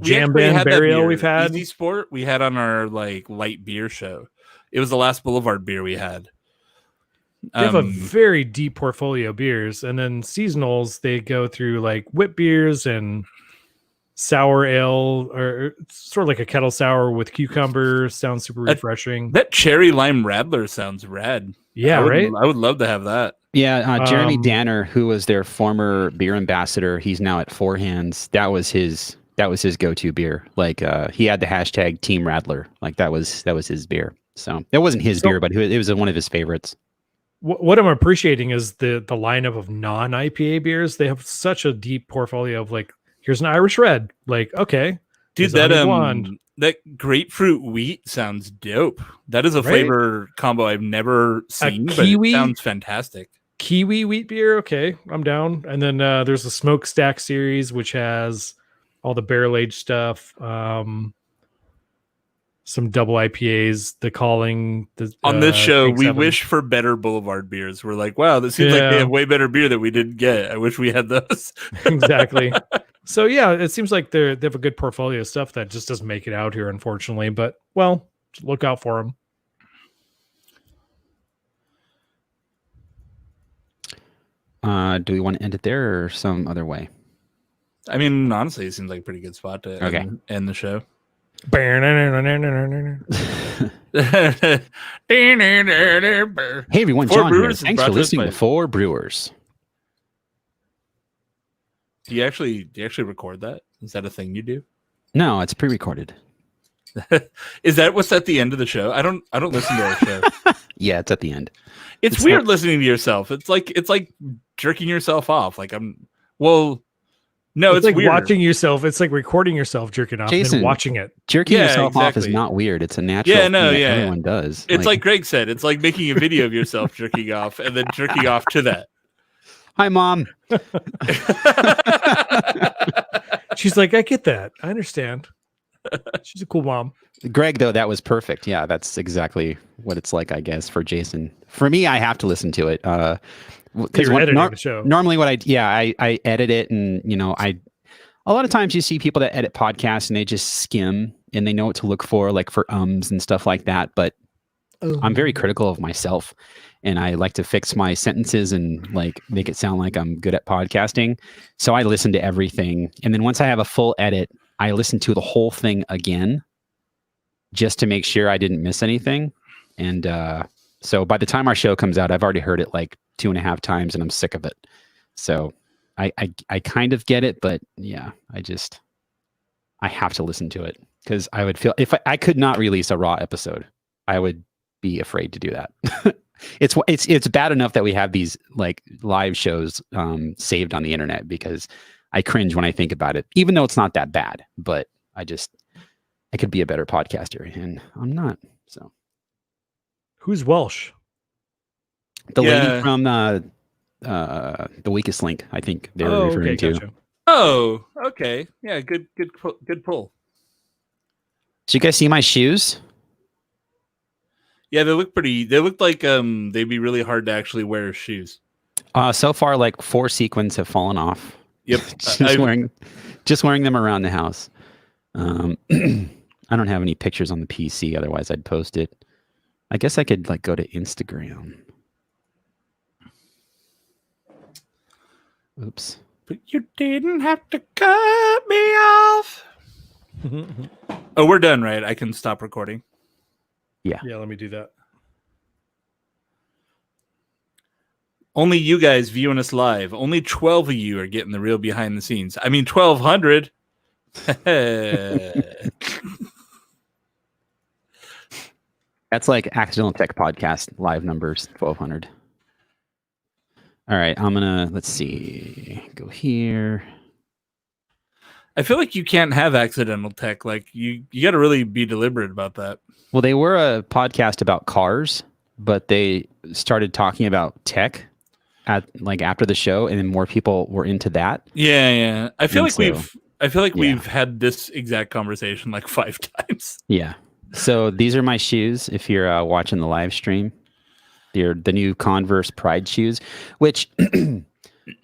Jam Band Berry Ale we've had. Easy Sport we had on our like light beer show. It was the last Boulevard beer we had. They have a very deep portfolio of beers. And then seasonals, they go through like whip beers and sour ale, or sort of like a kettle sour with cucumber. Sounds super refreshing. That cherry lime Radler sounds rad. Yeah, right? I would love to have that. Yeah, Jeremy Danner, who was their former beer ambassador, he's now at Four Hands. That was his go-to beer. Like he had the hashtag Team Radler. Like that was his beer. So it wasn't his beer, but it was one of his favorites. What I'm appreciating is the lineup of non-IPA beers. They have such a deep portfolio of like, here's an Irish Red. Like, okay, dude, that grapefruit wheat sounds dope. That is a flavor combo I've never seen, but it sounds fantastic. Kiwi wheat beer. Okay, I'm down. And then there's the Smokestack series, which has all the barrel aged stuff. some double IPAs. The calling on this show, Big we Seven. wish for better Boulevard beers. We're like, wow, this seems like they have way better beer that we didn't get. I wish we had those. Exactly. So yeah, it seems like they have a good portfolio of stuff that just doesn't make it out here, unfortunately. But well, look out for them. Do we want to end it there or some other way? I mean, honestly, it seems like a pretty good spot to end the show. Hey everyone, John here. Thanks for listening to Four Brewers. Do you actually record that? Is that a thing you do? No, it's pre-recorded. Is that what's at the end of the show? I don't listen to our show. Yeah, it's at the end. It's weird listening to yourself. It's like jerking yourself off. Like no, it's like weird. Watching yourself. It's like recording yourself jerking off Jason, and watching it. Jerking yourself off is not weird. It's a natural thing that everyone does. It's like Greg said. It's like making a video of yourself jerking off and then jerking off to that. Hi, Mom. She's like, I get that. I understand. She's a cool mom. Greg, though, that was perfect. Yeah, that's exactly what it's like, I guess, for Jason. For me, I have to listen to it. Because the show. Normally what I edit it, and a lot of times you see people that edit podcasts and they just skim and they know what to look for, like for ums and stuff like that. But I'm very critical of myself, and I like to fix my sentences and like make it sound like I'm good at podcasting. So I listen to everything, and then once I have a full edit, I listen to the whole thing again just to make sure I didn't miss anything. And so by the time our show comes out, I've already heard it like 2.5 times and I'm sick of it. So I kind of get it, but yeah, I have to listen to it because I would feel if I could not release a raw episode, I would be afraid to do that. It's bad enough that we have these like live shows saved on the internet because I cringe when I think about it, even though it's not that bad, but I could be a better podcaster and I'm not. So who's Welsh? The lady from The Weakest Link, I think they're referring to. Gotcha. Oh, okay. Yeah, good pull. Did you guys see my shoes? Yeah, they look like they'd be really hard to actually wear as shoes. So far, like 4 sequins have fallen off. Yep. just wearing them around the house. I don't have any pictures on the PC, otherwise I'd post it. I guess I could like go to Instagram. Oops. But you didn't have to cut me off. Oh, we're done, right? I can stop recording. Yeah, let me do that. Only you guys viewing us live. Only 12 of you are getting the real behind the scenes. I mean, 1,200. That's like Accidental Tech Podcast live numbers, 1,200. All right, let's see, go here. I feel like you can't have Accidental Tech. Like you got to really be deliberate about that. Well, they were a podcast about cars, but they started talking about tech after the show, and then more people were into that. Yeah. I feel like we've had this exact conversation like 5 times. Yeah. So these are my shoes. If you're watching the live stream, they're the new Converse Pride shoes, which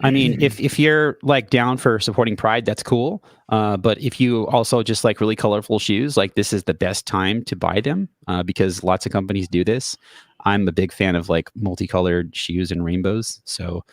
I mean, if you're like down for supporting Pride, that's cool. But if you also just like really colorful shoes, like this is the best time to buy them because lots of companies do this. I'm a big fan of like multicolored shoes and rainbows. So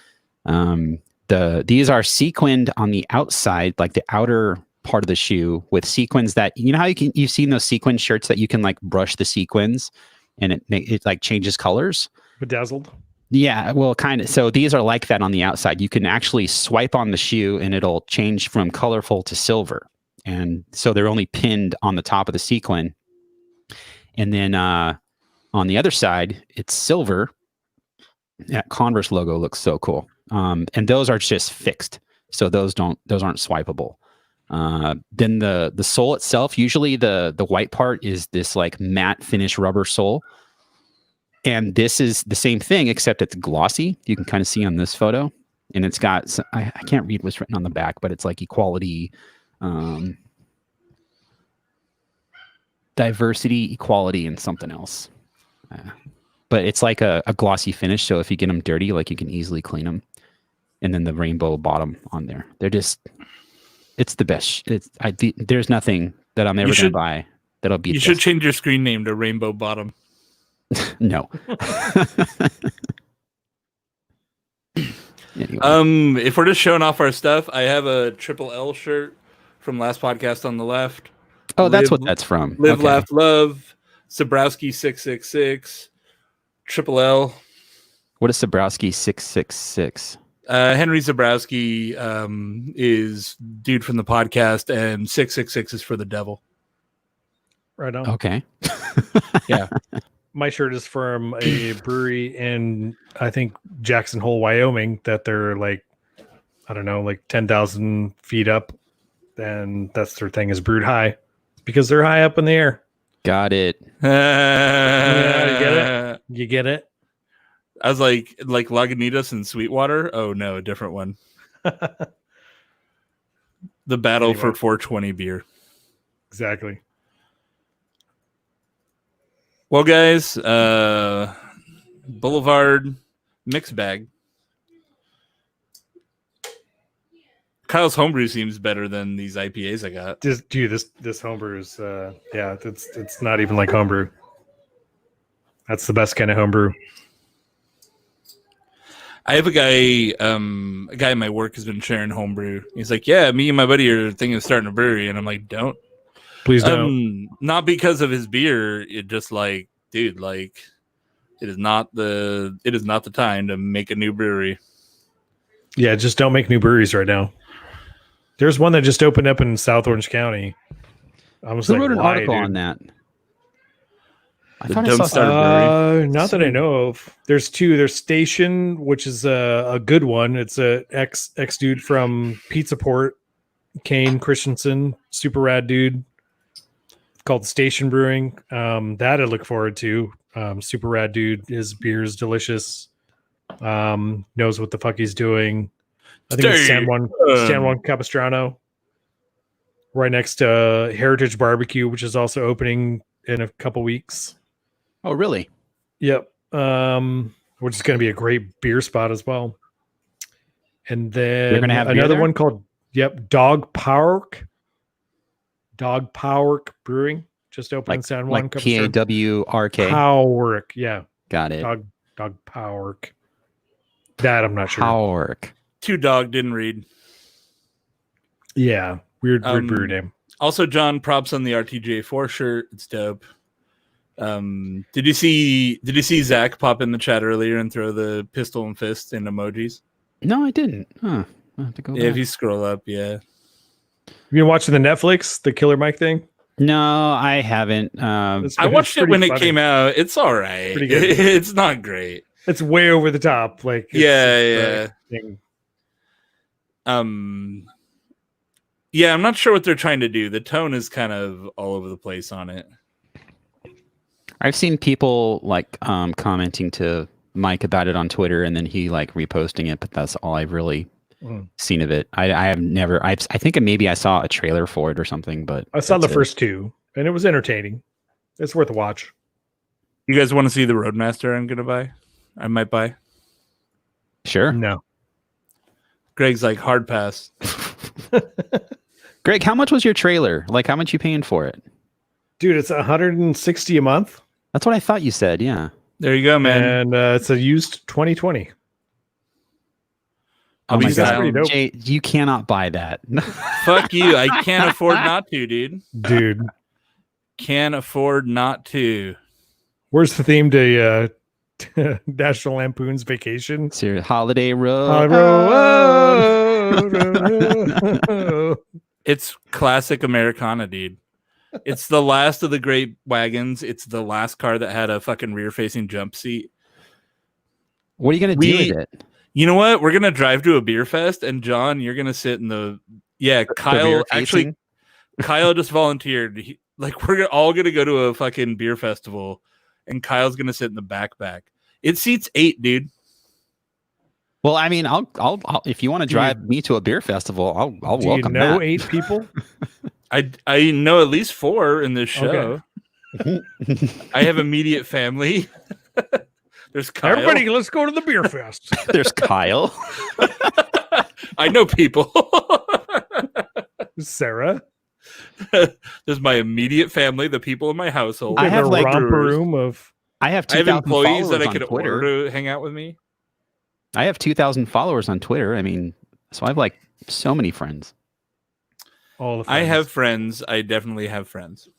these are sequined on the outside, like the outer part of the shoe with sequins that, you know how you've seen those sequin shirts that you can like brush the sequins and it like changes colors. Bedazzled. Yeah, well, kind of. So these are like that on the outside. You can actually swipe on the shoe and it'll change from colorful to silver. And so they're only pinned on the top of the sequin. And then on the other side, it's silver. That Converse logo looks so cool. And those are just fixed. So those aren't swipeable. Then the sole itself, usually the white part is this like matte finish rubber sole. And this is the same thing, except it's glossy. You can kind of see on this photo. And it's got, I can't read what's written on the back, but it's like equality. diversity, equality, and something else. But it's like a glossy finish, so if you get them dirty, like you can easily clean them. And then the rainbow bottom on there. They're just, it's the best. There's nothing that I'm ever going to buy that'll be. You should change your screen name to Rainbow Bottom. No. Anyway. If we're just showing off our stuff, I have a Triple L shirt from last podcast on the left. Oh, that's what that's from. Live, Laugh, Love, Zabrowski 666, Triple L. What is Zabrowski 666? Henry Zabrowski is dude from the podcast, and 666 is for the devil. Right on. Okay. Yeah. My shirt is from a brewery in, I think, Jackson Hole, Wyoming, that they're like, I don't know, like 10,000 feet up. And that's their thing, is brewed high, because they're high up in the air. Got it. Yeah, you get it? You get it? I was like Lagunitas and Sweetwater. Oh, no, a different one. The battle for 420 beer. Exactly. Well, guys, Boulevard mixed bag. Kyle's homebrew seems better than these IPAs I got. This homebrew is it's not even like homebrew. That's the best kind of homebrew. I have a guy in my work has been sharing homebrew. He's like, yeah, me and my buddy are thinking of starting a brewery, and I'm like, don't. Please don't. Not because of his beer. It just like, dude, like, it is not the time to make a new brewery. Yeah, just don't make new breweries right now. There's one that just opened up in South Orange County. I was Who wrote an article on that? I thought I saw something. Not that I know of. There's two. There's Station, which is a good one. It's a ex dude from Pizza Port, Kane Christensen, super rad dude. It's called Station Brewing. That I look forward to. Super rad dude. His beer is delicious. Knows what the fuck he's doing. I think it's San Juan Capistrano, right next to Heritage Barbecue, which is also opening in a couple weeks. Oh, really? Yep. Which is going to be a great beer spot as well. And then you're gonna have another one called Dog Powerk Brewing, just opened in San Juan. Like P-A-W-R-K. Powerk, yeah. Got it. Dog Powerk. That I'm not sure. Powerk. Two Dog didn't read. Yeah, weird brew name. Also, John, props on the RTJ4 shirt. It's dope. Did you see Zach pop in the chat earlier and throw the pistol and fist in emojis? No, I didn't. Huh. I'll have to go back. If you scroll up, yeah. Have you been watching the Netflix, the Killer Mike thing? No, I haven't. I watched it when it came out. It's all right. Pretty good. It's not great. It's way over the top. Like yeah. Yeah, I'm not sure what they're trying to do. The tone is kind of all over the place on it. I've seen people like commenting to Mike about it on Twitter, and then he like reposting it, but that's all I've really seen of it. I have never. I think maybe I saw a trailer for it or something, but I saw the first two, and it was entertaining. It's worth a watch. You guys want to see the Roadmaster? I might buy. Sure. No. Greg's like hard pass. Greg, how much was your trailer? Like, how much you paying for it? Dude, it's $160 a month. That's what I thought you said. Yeah. There you go, man. And it's a used 2020. Oh my God, pretty dope. Jay, you cannot buy that. Fuck you! I can't afford not to, dude. Dude, can't afford not to. Where's the theme to National Lampoon's Vacation? It's your holiday road. It's classic Americana, dude. It's the last of the great wagons. It's the last car that had a fucking rear-facing jump seat. What are you gonna do with it? You know what? We're gonna drive to a beer fest, and John, you're gonna sit in the Kyle. Actually, Kyle just volunteered. We're all gonna go to a fucking beer festival, and Kyle's gonna sit in the back. It seats 8, dude. Well, I mean, I'll if you want to drive me to a beer festival, I'll welcome that. 8 people? I know at least 4 in this show. I have immediate family. There's Kyle. Everybody, let's go to the beer fest. There's Kyle. I know people. Sarah. There's my immediate family, the people in my household. I have a like romper room of. I have I have 2,000 employees that I followers could on Twitter. order to hang out with me. I have 2,000 followers on Twitter. I mean, so I have like so many friends. All the I friends. have friends. I definitely have friends.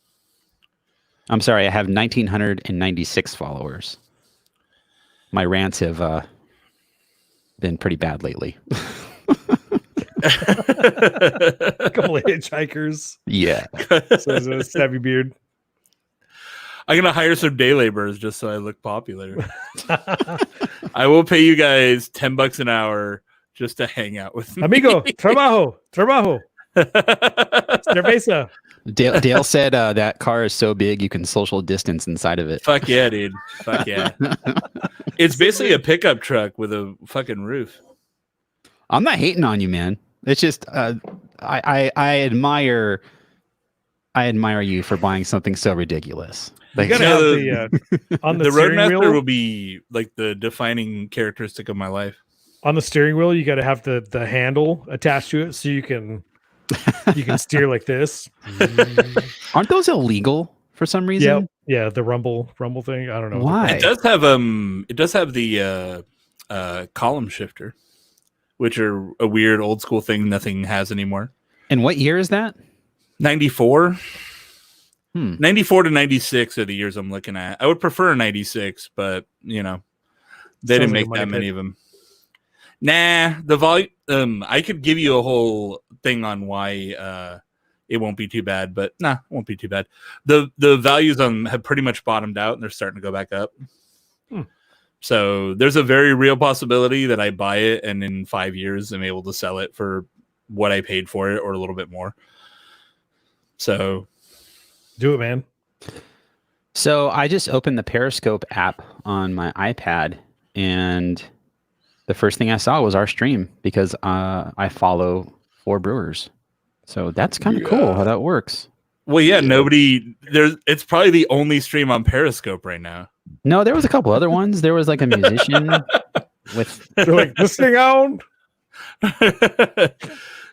I'm sorry, I have 1,996 followers. My rants have been pretty bad lately. a couple of hitchhikers. Yeah. So there's a stabby beard. I'm gonna hire some day laborers just so I look popular. I will pay you guys $10 an hour just to hang out with me. Amigo, trabajo. Cerveza. Dale said that car is so big you can social distance inside of it. Fuck yeah, dude. Fuck yeah. It's basically a pickup truck with a fucking roof. I'm not hating on you, man. It's just I admire you for buying something so ridiculous. Like, You gotta have the on the steering Roadmaster wheel. will be like the defining characteristic of my life. On the steering wheel, you got to have the handle attached to it so you can steer like this. aren't those illegal for some reason? Yeah, the rumble thing. I don't know Why? It does have the column shifter, which are a weird old school thing nothing has anymore. And what year is that? 94. 94 to 96 are the years I'm looking at. I would prefer 96, but they Sounds didn't like make a money that many pit. of them. Nah, the volume. I could give you a whole thing on why it won't be too bad, but it won't be too bad. The values on them have pretty much bottomed out and they're starting to go back up. So there's a very real possibility that I buy it and in 5 years I'm able to sell it for what I paid for it or a little bit more. So Do it, man. So I just opened the Periscope app on my iPad, and the first thing I saw was our stream because I follow 4 Brewers. So that's kind of cool how that works. well, yeah, it's probably the only stream on Periscope right now. No, there was a couple other ones. There was like a musician with They're like, this thing on.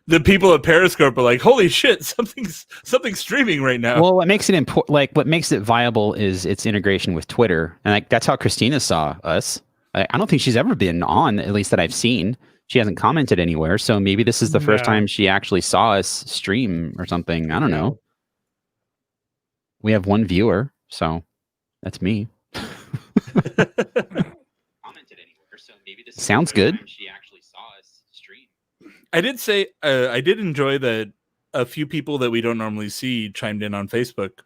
The people at Periscope are like, holy shit, something's streaming right now. Well, what makes it what makes it viable is its integration with Twitter, and like that's how Christina saw us. I don't think she's ever been on, at least that I've seen. She hasn't commented anywhere, so maybe this is the first time she actually saw us stream or something. I don't know. We have 1 viewer, so that's me. Sounds good. She actually saw us stream. I did say I did enjoy that a few people that we don't normally see chimed in on Facebook.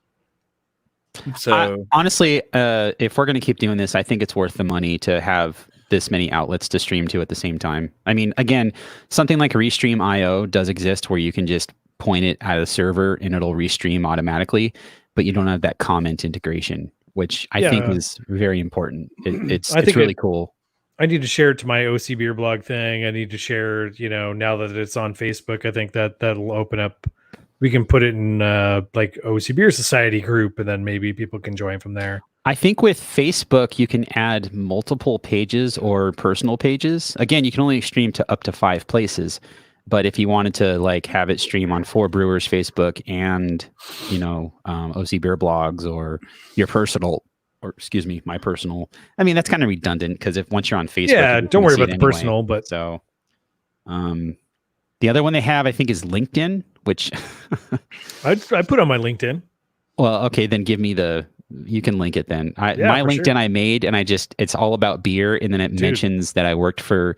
So honestly, if we're going to keep doing this, I think it's worth the money to have this many outlets to stream to at the same time. I mean, again, something like Restream.io does exist where you can just point it at a server and it'll restream automatically, but you don't have that comment integration, which I think is very important. It's really cool. I need to share it to my OC Beer blog thing. I need to share, now that it's on Facebook, I think that'll open up. We can put it in like OC Beer Society group, and then maybe people can join from there. I think with Facebook, you can add multiple pages or personal pages. Again, you can only stream to up to 5 places. But if you wanted to like have it stream on 4 Brewers Facebook and, OC Beer blogs or your personal, or excuse me, my personal. I mean, that's kind of redundant because once you're on Facebook, don't worry about the personal. But so, the other one they have, I think, is LinkedIn, which I put on my LinkedIn. Well, okay, then give me you can link it then. My LinkedIn sure. I made, and it's all about beer, and then it mentions that I worked for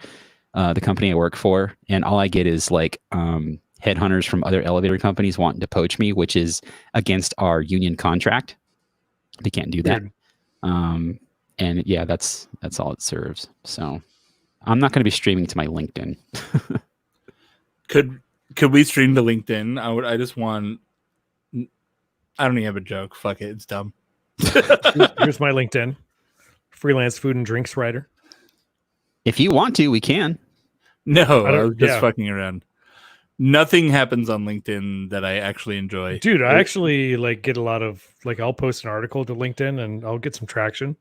the company I work for, and all I get is like headhunters from other elevator companies wanting to poach me, which is against our union contract. They can't do that. And yeah, that's all it serves. So I'm not going to be streaming to my LinkedIn. Could we stream to LinkedIn? I just want. I don't even have a joke. Fuck it, it's dumb. Here's my LinkedIn. Freelance food and drinks writer. If you want to, we can. No, I was just fucking around. Nothing happens on LinkedIn that I actually enjoy. Dude, I actually get a lot of I'll post an article to LinkedIn and I'll get some traction.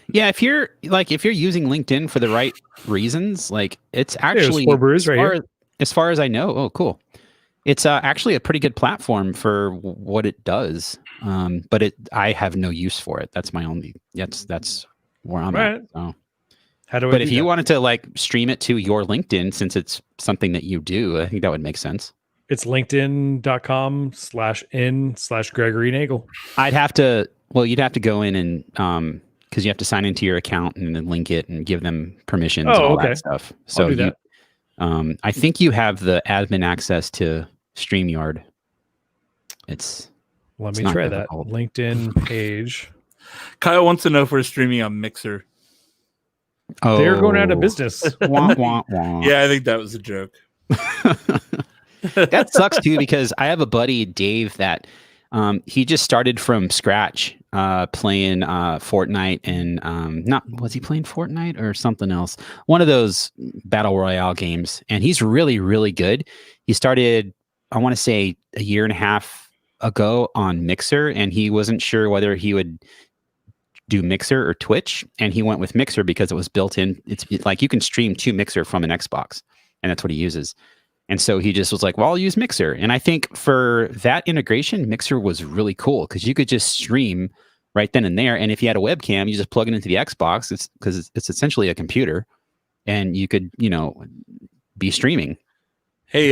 Yeah, if you're using LinkedIn for the right reasons, it's actually Four Brews right here. As far as I know. Oh, cool. It's actually a pretty good platform for what it does. But I have no use for it. That's my only. That's where I'm at. So. How do I? But if you wanted to stream it to your LinkedIn, since it's something that you do, I think that would make sense. It's linkedin.com/in/Gregory Nagel. I'd have to. Well, you'd have to go in and because you have to sign into your account and then link it and give them permissions and all that stuff. So I'll do that. I think you have the admin access to StreamYard. Let me try that LinkedIn page. Kyle wants to know if we're streaming on Mixer. Oh, they're going out of business. Wah, wah, wah. Yeah, I think that was a joke. That sucks too, because I have a buddy, Dave, that he just started from scratch playing Fortnite and was he playing Fortnite or something else? One of those battle royale games, and he's really, really good. He started, I want to say, a year and a half ago on Mixer, and he wasn't sure whether he would do Mixer or Twitch, and he went with Mixer because it was built in. It's like you can stream to Mixer from an Xbox, and that's what he uses. And so he just was like, well, I'll use Mixer. And I think for that integration, Mixer was really cool because you could just stream right then and there. And if you had a webcam, you just plug it into the Xbox. It's essentially a computer, and you could, be streaming. Hey,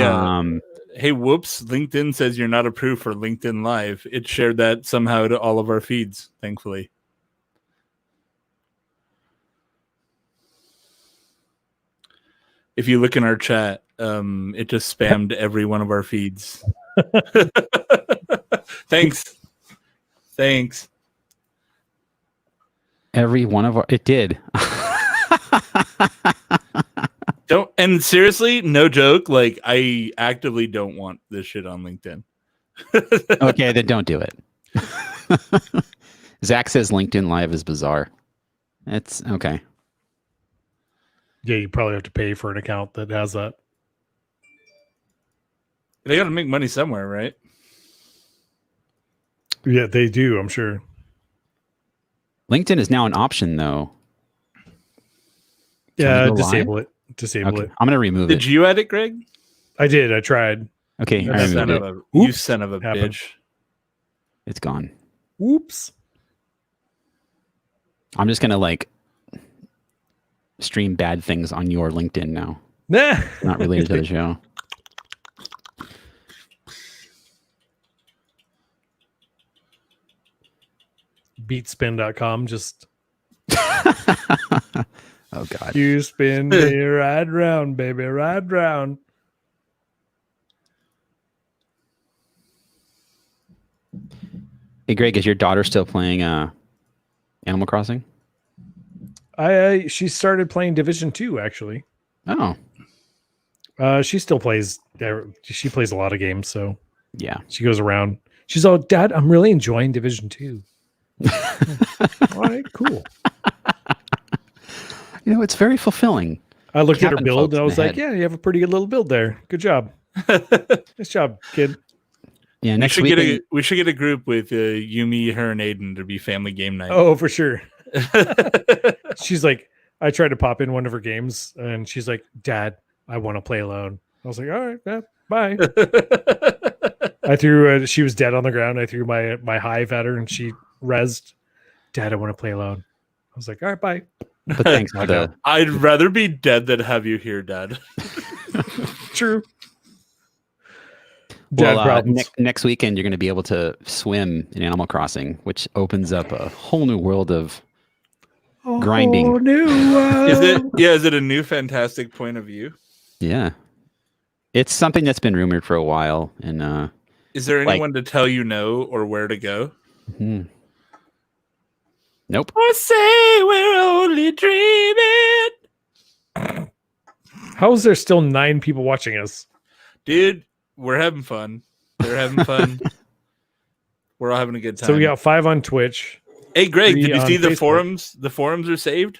hey, whoops. LinkedIn says you're not approved for LinkedIn Live. It shared that somehow to all of our feeds, thankfully. If you look in our chat, it just spammed every one of our feeds. Thanks. Every one of it did. And seriously, no joke. I actively don't want this shit on LinkedIn. Okay, then don't do it. Zach says LinkedIn Live is bizarre. It's okay. Yeah, you probably have to pay for an account that has that. They got to make money somewhere, right? Yeah, they do, I'm sure. LinkedIn is now an option, though. Yeah, disable it. Disable it. I'm going to remove it. Did you add it, Greg? I did. I tried. Okay, I removed it. You son of a bitch. It's gone. Oops. I'm just going to stream bad things on your LinkedIn now. Nah. Not related to the show. Beatspin.com just oh god. You spin me right round, baby, right round. Hey Greg, is your daughter still playing Animal Crossing? She started playing Division 2 actually. Oh. She still plays. She plays a lot of games, so yeah, she goes around. She's all, Dad, I'm really enjoying Division 2. All right, cool. It's very fulfilling. I looked at her build and I was like, yeah, you have a pretty good little build there. Good job. Nice job, kid. Yeah, we should get a group with Yumi, her, and Aiden to be family game night. Oh, for sure. She's like, I tried to pop in one of her games and she's like, Dad, I want to play alone. I was like, all right, yeah, bye. I threw she was dead on the ground. I threw my hive at her and she rezzed. Dad, I want to play alone. I was like, all right, bye. But thanks for the... I'd rather be dead than have you here, Dad. True. Well, next weekend you're going to be able to swim in Animal Crossing, which opens up a whole new world of grinding. Is it a new fantastic point of view? Yeah. It's something that's been rumored for a while. And is there anyone to tell you no or where to go? Mm-hmm. Nope. Or say we're only dreaming. How is there still 9 people watching us? Dude, we're having fun. They're having fun. We're all having a good time. So we got 5 on Twitch. Hey, Greg, did you see the Facebook. forums? The forums are saved?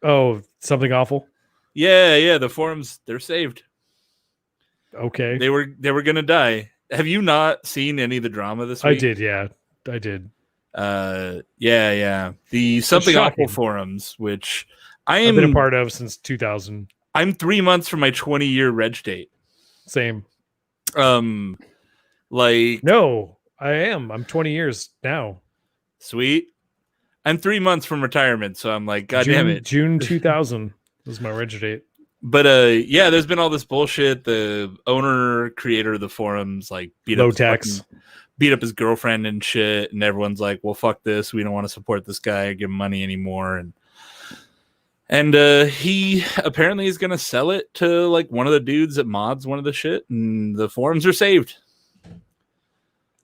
Oh, something awful? Yeah, the forums, they're saved. Okay. They were gonna die. Have you not seen any of the drama this week? I did, yeah. I did. Yeah. The Something shocking. Awful forums, which I've been a part of since 2000. I'm 3 months from my 20-year reg date. Same. Like No, I am. I'm 20 years now. Sweet. I'm 3 months from retirement, so I'm like, God damn it. June 2000 was my reg date. But yeah, there's been all this bullshit. The owner, creator of the forums, like beat up his girlfriend and shit, and everyone's like, "Well, fuck this. We don't want to support this guy or give him money anymore." And he apparently is gonna sell it to like one of the dudes that mods one of the shit, and the forums are saved.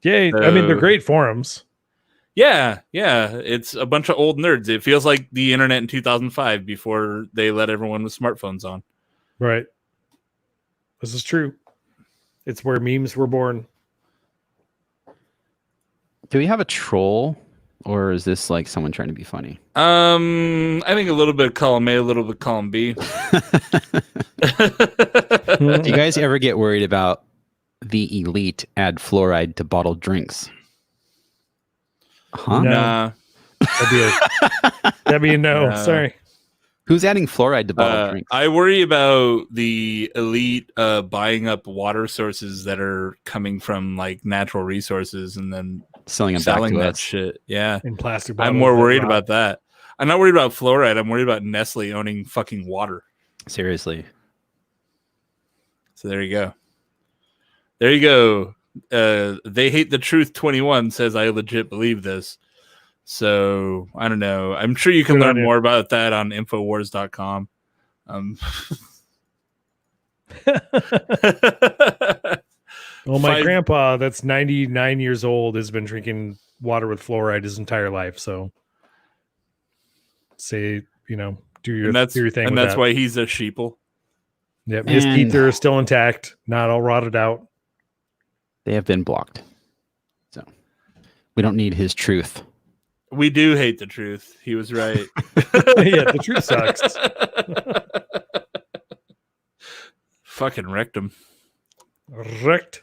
Yay! I mean, they're great forums. Yeah, it's a bunch of old nerds. It feels like the internet in 2005 before they let everyone with smartphones on. Right. This is true. It's where memes were born. Do we have a troll, or is this like someone trying to be funny? I think a little bit of column A, a little bit of column B. Do you guys ever get worried about the elite add fluoride to bottled drinks? Huh? No. Nah. That'd be a no. Sorry. Who's adding fluoride to bottled drinks? I worry about the elite buying up water sources that are coming from like natural resources and then selling back to that us. shit. Yeah. In plastic bottles. I'm more worried about that. I'm not worried about fluoride. I'm worried about Nestle owning fucking water. Seriously. So there you go. They hate the truth 21 says I legit believe this. So I don't know. I'm sure you can learn more about that on infowars.com. Well, my grandpa that's 99 years old has been drinking water with fluoride his entire life. So do your thing. And that's why he's a sheeple. Yep. His teeth are still intact, not all rotted out. They have been blocked. So we don't need his truth. We do hate the truth. He was right. Yeah, the truth sucks. Fucking wrecked him. Wrecked.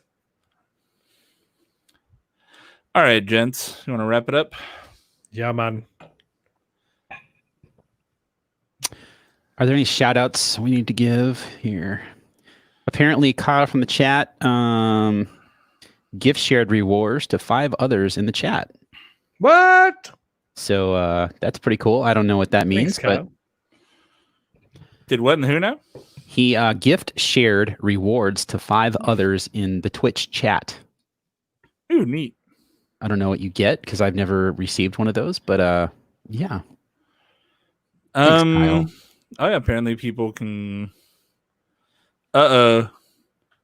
All right, gents. You want to wrap it up? Yeah, man. Are there any shout outs we need to give here? Apparently, Kyle from the chat gift shared rewards to 5 others in the chat. What? So that's pretty cool. I don't know what that means, but did what and who now? He gift shared rewards to 5 others in the Twitch chat. Ooh, neat. I don't know what you get because I've never received one of those, but yeah. Thanks, Kyle. Oh yeah, apparently people can. You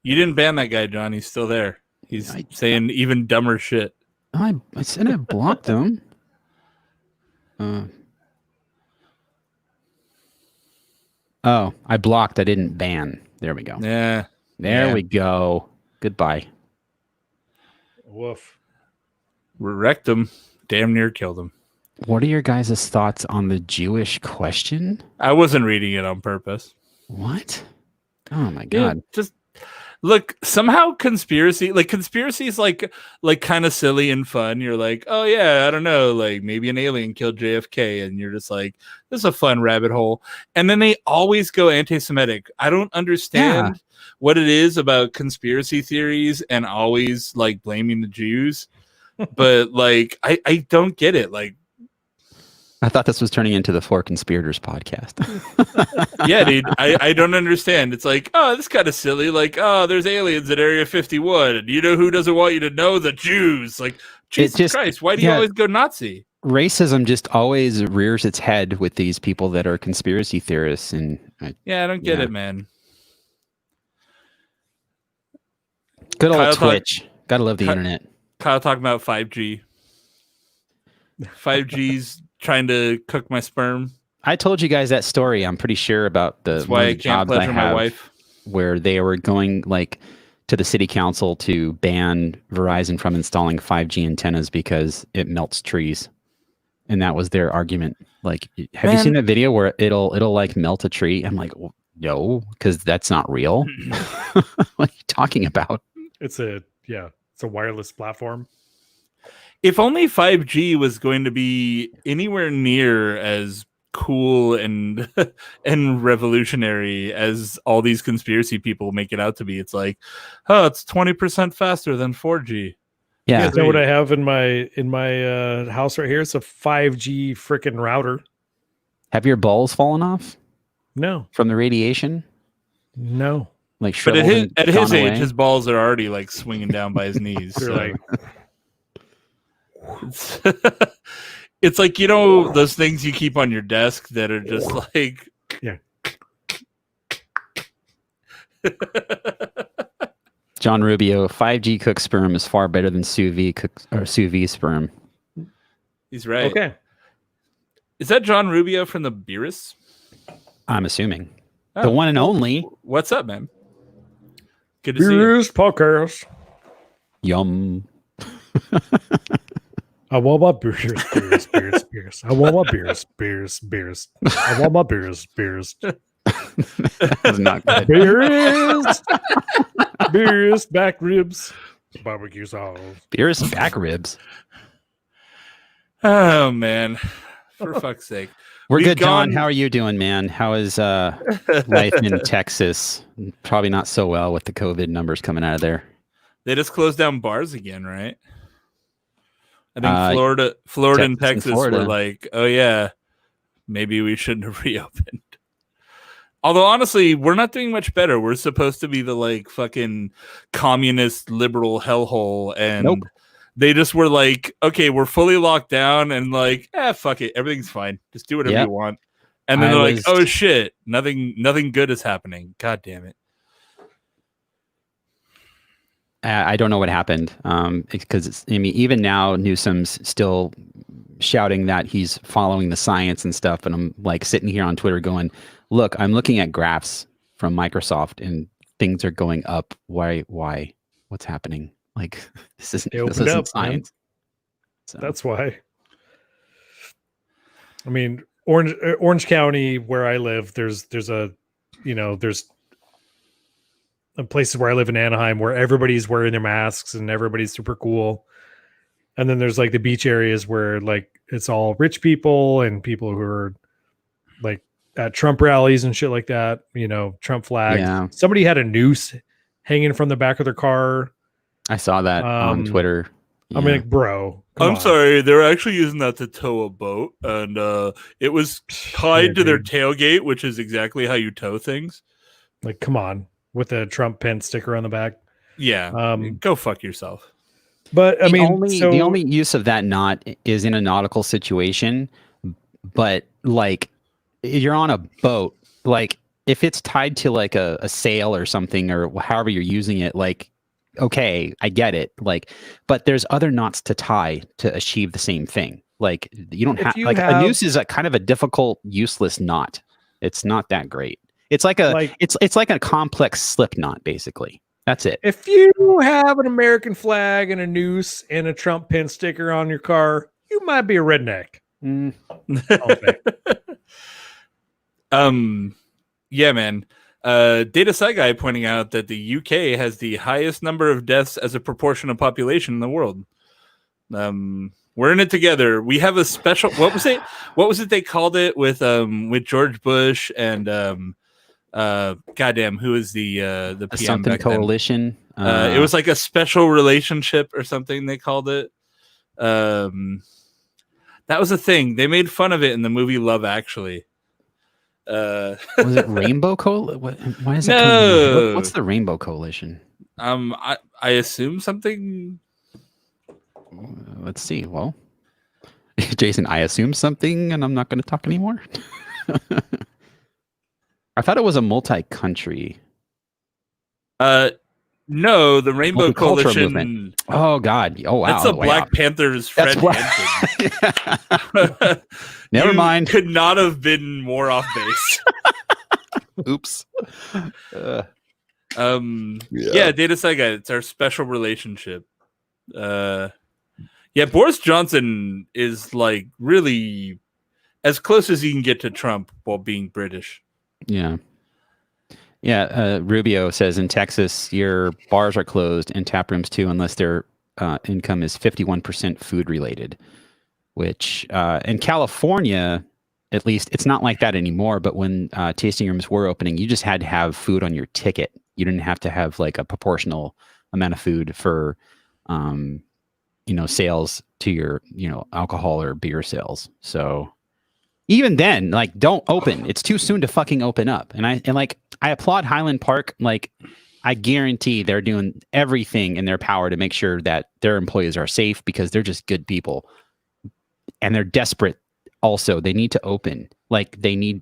didn't ban that guy, John. He's still there. He's saying even dumber shit. I said I blocked them. Oh, I blocked. I didn't ban. There we go. Yeah. There we go. Goodbye. Woof. We wrecked him. Damn near killed him. What are your guys' thoughts on the Jewish question? I wasn't reading it on purpose. What? Oh my God. Just look, somehow conspiracy is like kind of silly and fun. You're like, oh yeah, I don't know, like maybe an alien killed JFK, and you're just like, this is a fun rabbit hole. And then they always go anti-Semitic. I don't understand what it is about conspiracy theories and always like blaming the Jews. But like I don't get it. Like, I thought this was turning into the 4 Conspirators podcast. Yeah, dude. I don't understand. It's like, oh, this is kind of silly. Like, oh, there's aliens at Area 51. And you know who doesn't want you to know? The Jews. Like, Jesus Christ, why do you always go Nazi? Racism just always rears its head with these people that are conspiracy theorists. And I don't get it, man. Good old Twitch. Gotta love the internet. Kyle talking about 5G. 5G's trying to cook my sperm. I told you guys that story. I'm pretty sure about the. That's why I can't pleasure my wife. Where they were going like to the city council to ban Verizon from installing 5G antennas because it melts trees, and that was their argument. Like, have you seen that video where it'll like melt a tree? I'm like, No, because that's not real. What are you talking about? It's a wireless platform. If only 5G was going to be anywhere near as cool and and revolutionary as all these conspiracy people make it out to be. It's like, oh, it's 20% faster than 4G. Yeah. You know what I have in my house right here? It's a 5G freaking router. Have your balls fallen off No, from the radiation? no. Like, But at his away? age, his balls are already like swinging down by his knees. They're So. like, It's like, you know, those things you keep on your desk that are just like, yeah. John Rubio, 5G cooked sperm is far better than sous vide sperm. He's right. Okay. Is that John Rubio from the Brewers? I'm assuming. Oh, the one and only. What's up, man? Good to see you. Brewers podcast. Yum. I want my beers. I want my beers. I want my beers. That was not good. Beers, back ribs, barbecue sauce. Beer's back ribs. Oh, man. For fuck's sake. We're We've good, John. gone- How are you doing, man? How is life in Texas? Probably not so well with the COVID numbers coming out of there. They just closed down bars again, right? I think Florida and Texas Texas and Florida. were like, oh, yeah, maybe we shouldn't have reopened. Although, honestly, we're not doing much better. We're supposed to be the, like, fucking communist liberal hellhole. And Nope. they just were like, okay, we're fully locked down. And like, fuck it. Everything's fine. Just do whatever you want. And then they're like, oh, shit. Nothing good is happening. God damn it. I don't know what happened because even now Newsom's still shouting that he's following the science and stuff, and I'm like sitting here on Twitter going, look, I'm looking at graphs from Microsoft and things are going up. Why? What's happening? Like, this isn't science. So. That's why. I mean, Orange County, where I live, there's places where I live in Anaheim where everybody's wearing their masks and everybody's super cool. And then there's like the beach areas where like it's all rich people and people who are like at Trump rallies and shit like that, Trump flags. Yeah. Somebody had a noose hanging from the back of their car. I saw that on Twitter. Yeah. I mean, like, bro. I'm sorry. They're actually using that to tow a boat. And it was tied to their tailgate, which is exactly how you tow things. Like, come on. With a Trump pen sticker on the back. Yeah. Go fuck yourself. But I mean, the only use of that knot is in a nautical situation. But like, you're on a boat, like if it's tied to like a sail or something, or however you're using it, like, okay, I get it. Like, but there's other knots to tie to achieve the same thing. Like, you don't have a noose is a kind of a difficult, useless knot. It's not that great. It's like it's like a complex slip knot, basically. That's it. If you have an American flag and a noose and a Trump pin sticker on your car, you might be a redneck. Yeah, man. Data Sci Guy pointing out that the UK has the highest number of deaths as a proportion of population in the world. We're in it together. We have a special. What was it they called it with George Bush and goddamn, who is the PM something back coalition? It was like a special relationship or something. They called it. That was a thing. They made fun of it in the movie Love Actually. Was it Rainbow Coalition? Why is that? No. What's the Rainbow Coalition? I assume something. Let's see. Well, Jason, I assume something, and I'm not going to talk anymore. I thought it was a multi-country. No, the Rainbow Coalition. Movement. Oh God! Oh wow! That's a Black Panther's Fred Hampton. Never mind. Could not have been more off base. Oops. Yeah, Data Sci Guy. It's our special relationship. Yeah, Boris Johnson is like really as close as he can get to Trump while being British. Yeah. Yeah, Rubio says in Texas, your bars are closed and tap rooms too, unless their income is 51% food related. Which in California, at least, it's not like that anymore. But when tasting rooms were opening, you just had to have food on your ticket. You didn't have to have like a proportional amount of food for, sales to your, alcohol or beer sales. So even then, like, don't open. It's too soon to fucking open up. And I applaud Highland Park. Like, I guarantee they're doing everything in their power to make sure that their employees are safe because they're just good people. And they're desperate. Also, they need to open. Like they need.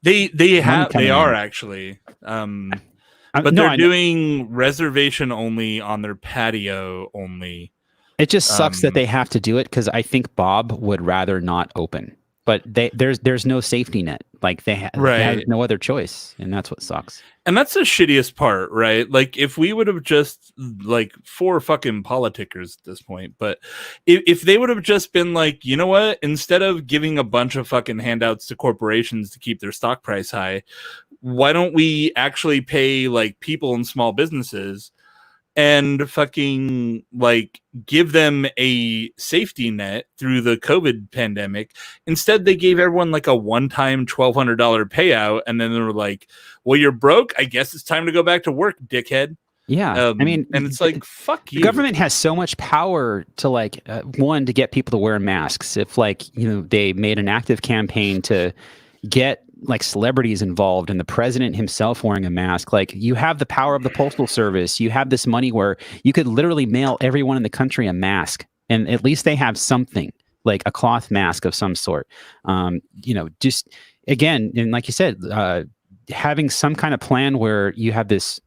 They are actually. But they're doing reservation only on their patio only. It just sucks that they have to do it because I think Bob would rather not open. But there's no safety net. Like they have no other choice, and that's what sucks. And that's the shittiest part, right? Like if we would have just like four fucking politickers at this point, but if they would have just been like, you know what, instead of giving a bunch of fucking handouts to corporations to keep their stock price high, why don't we actually pay like people in small businesses and fucking like give them a safety net through the COVID pandemic? Instead, they gave everyone like a one-time $1,200 payout, and then they were like, "Well, you're broke. I guess it's time to go back to work, dickhead." Yeah, I mean, and it's like, fuck you. The government has so much power to like one to get people to wear masks. If like they made an active campaign to get like celebrities involved and the president himself wearing a mask, like you have the power of the postal service. You have this money where you could literally mail everyone in the country a mask, and at least they have something like a cloth mask of some sort. Just again, and like you said, having some kind of plan where you have this,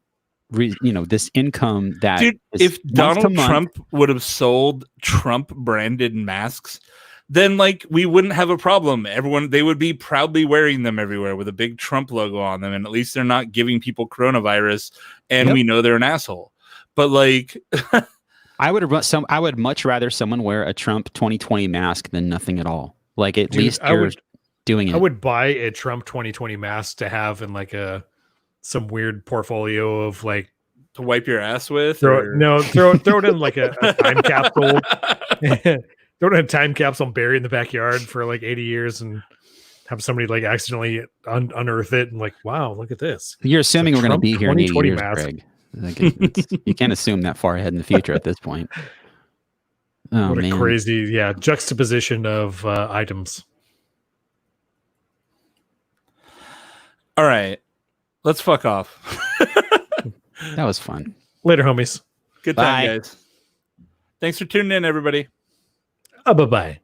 this income that. Dude, if Donald Trump would have sold Trump branded masks, then like we wouldn't have a problem. They would be proudly wearing them everywhere with a big Trump logo on them, and at least they're not giving people coronavirus, and we know they're an asshole. But like I would much rather someone wear a Trump 2020 mask than nothing at all. Like at least you're doing it. I would buy a Trump 2020 mask to have in like some weird portfolio of like to wipe your ass with. Throw it in like a time capsule. Throw it in a time capsule and bury it in the backyard for like 80 years and have somebody like accidentally unearth it and like, wow, look at this. You're assuming we're going to be here in 80 years, Greg. Like you can't assume that far ahead in the future at this point. Oh, what a crazy, juxtaposition of items. All right, let's fuck off. That was fun. Later, homies. Good time, guys. Thanks for tuning in, everybody. Bye-bye.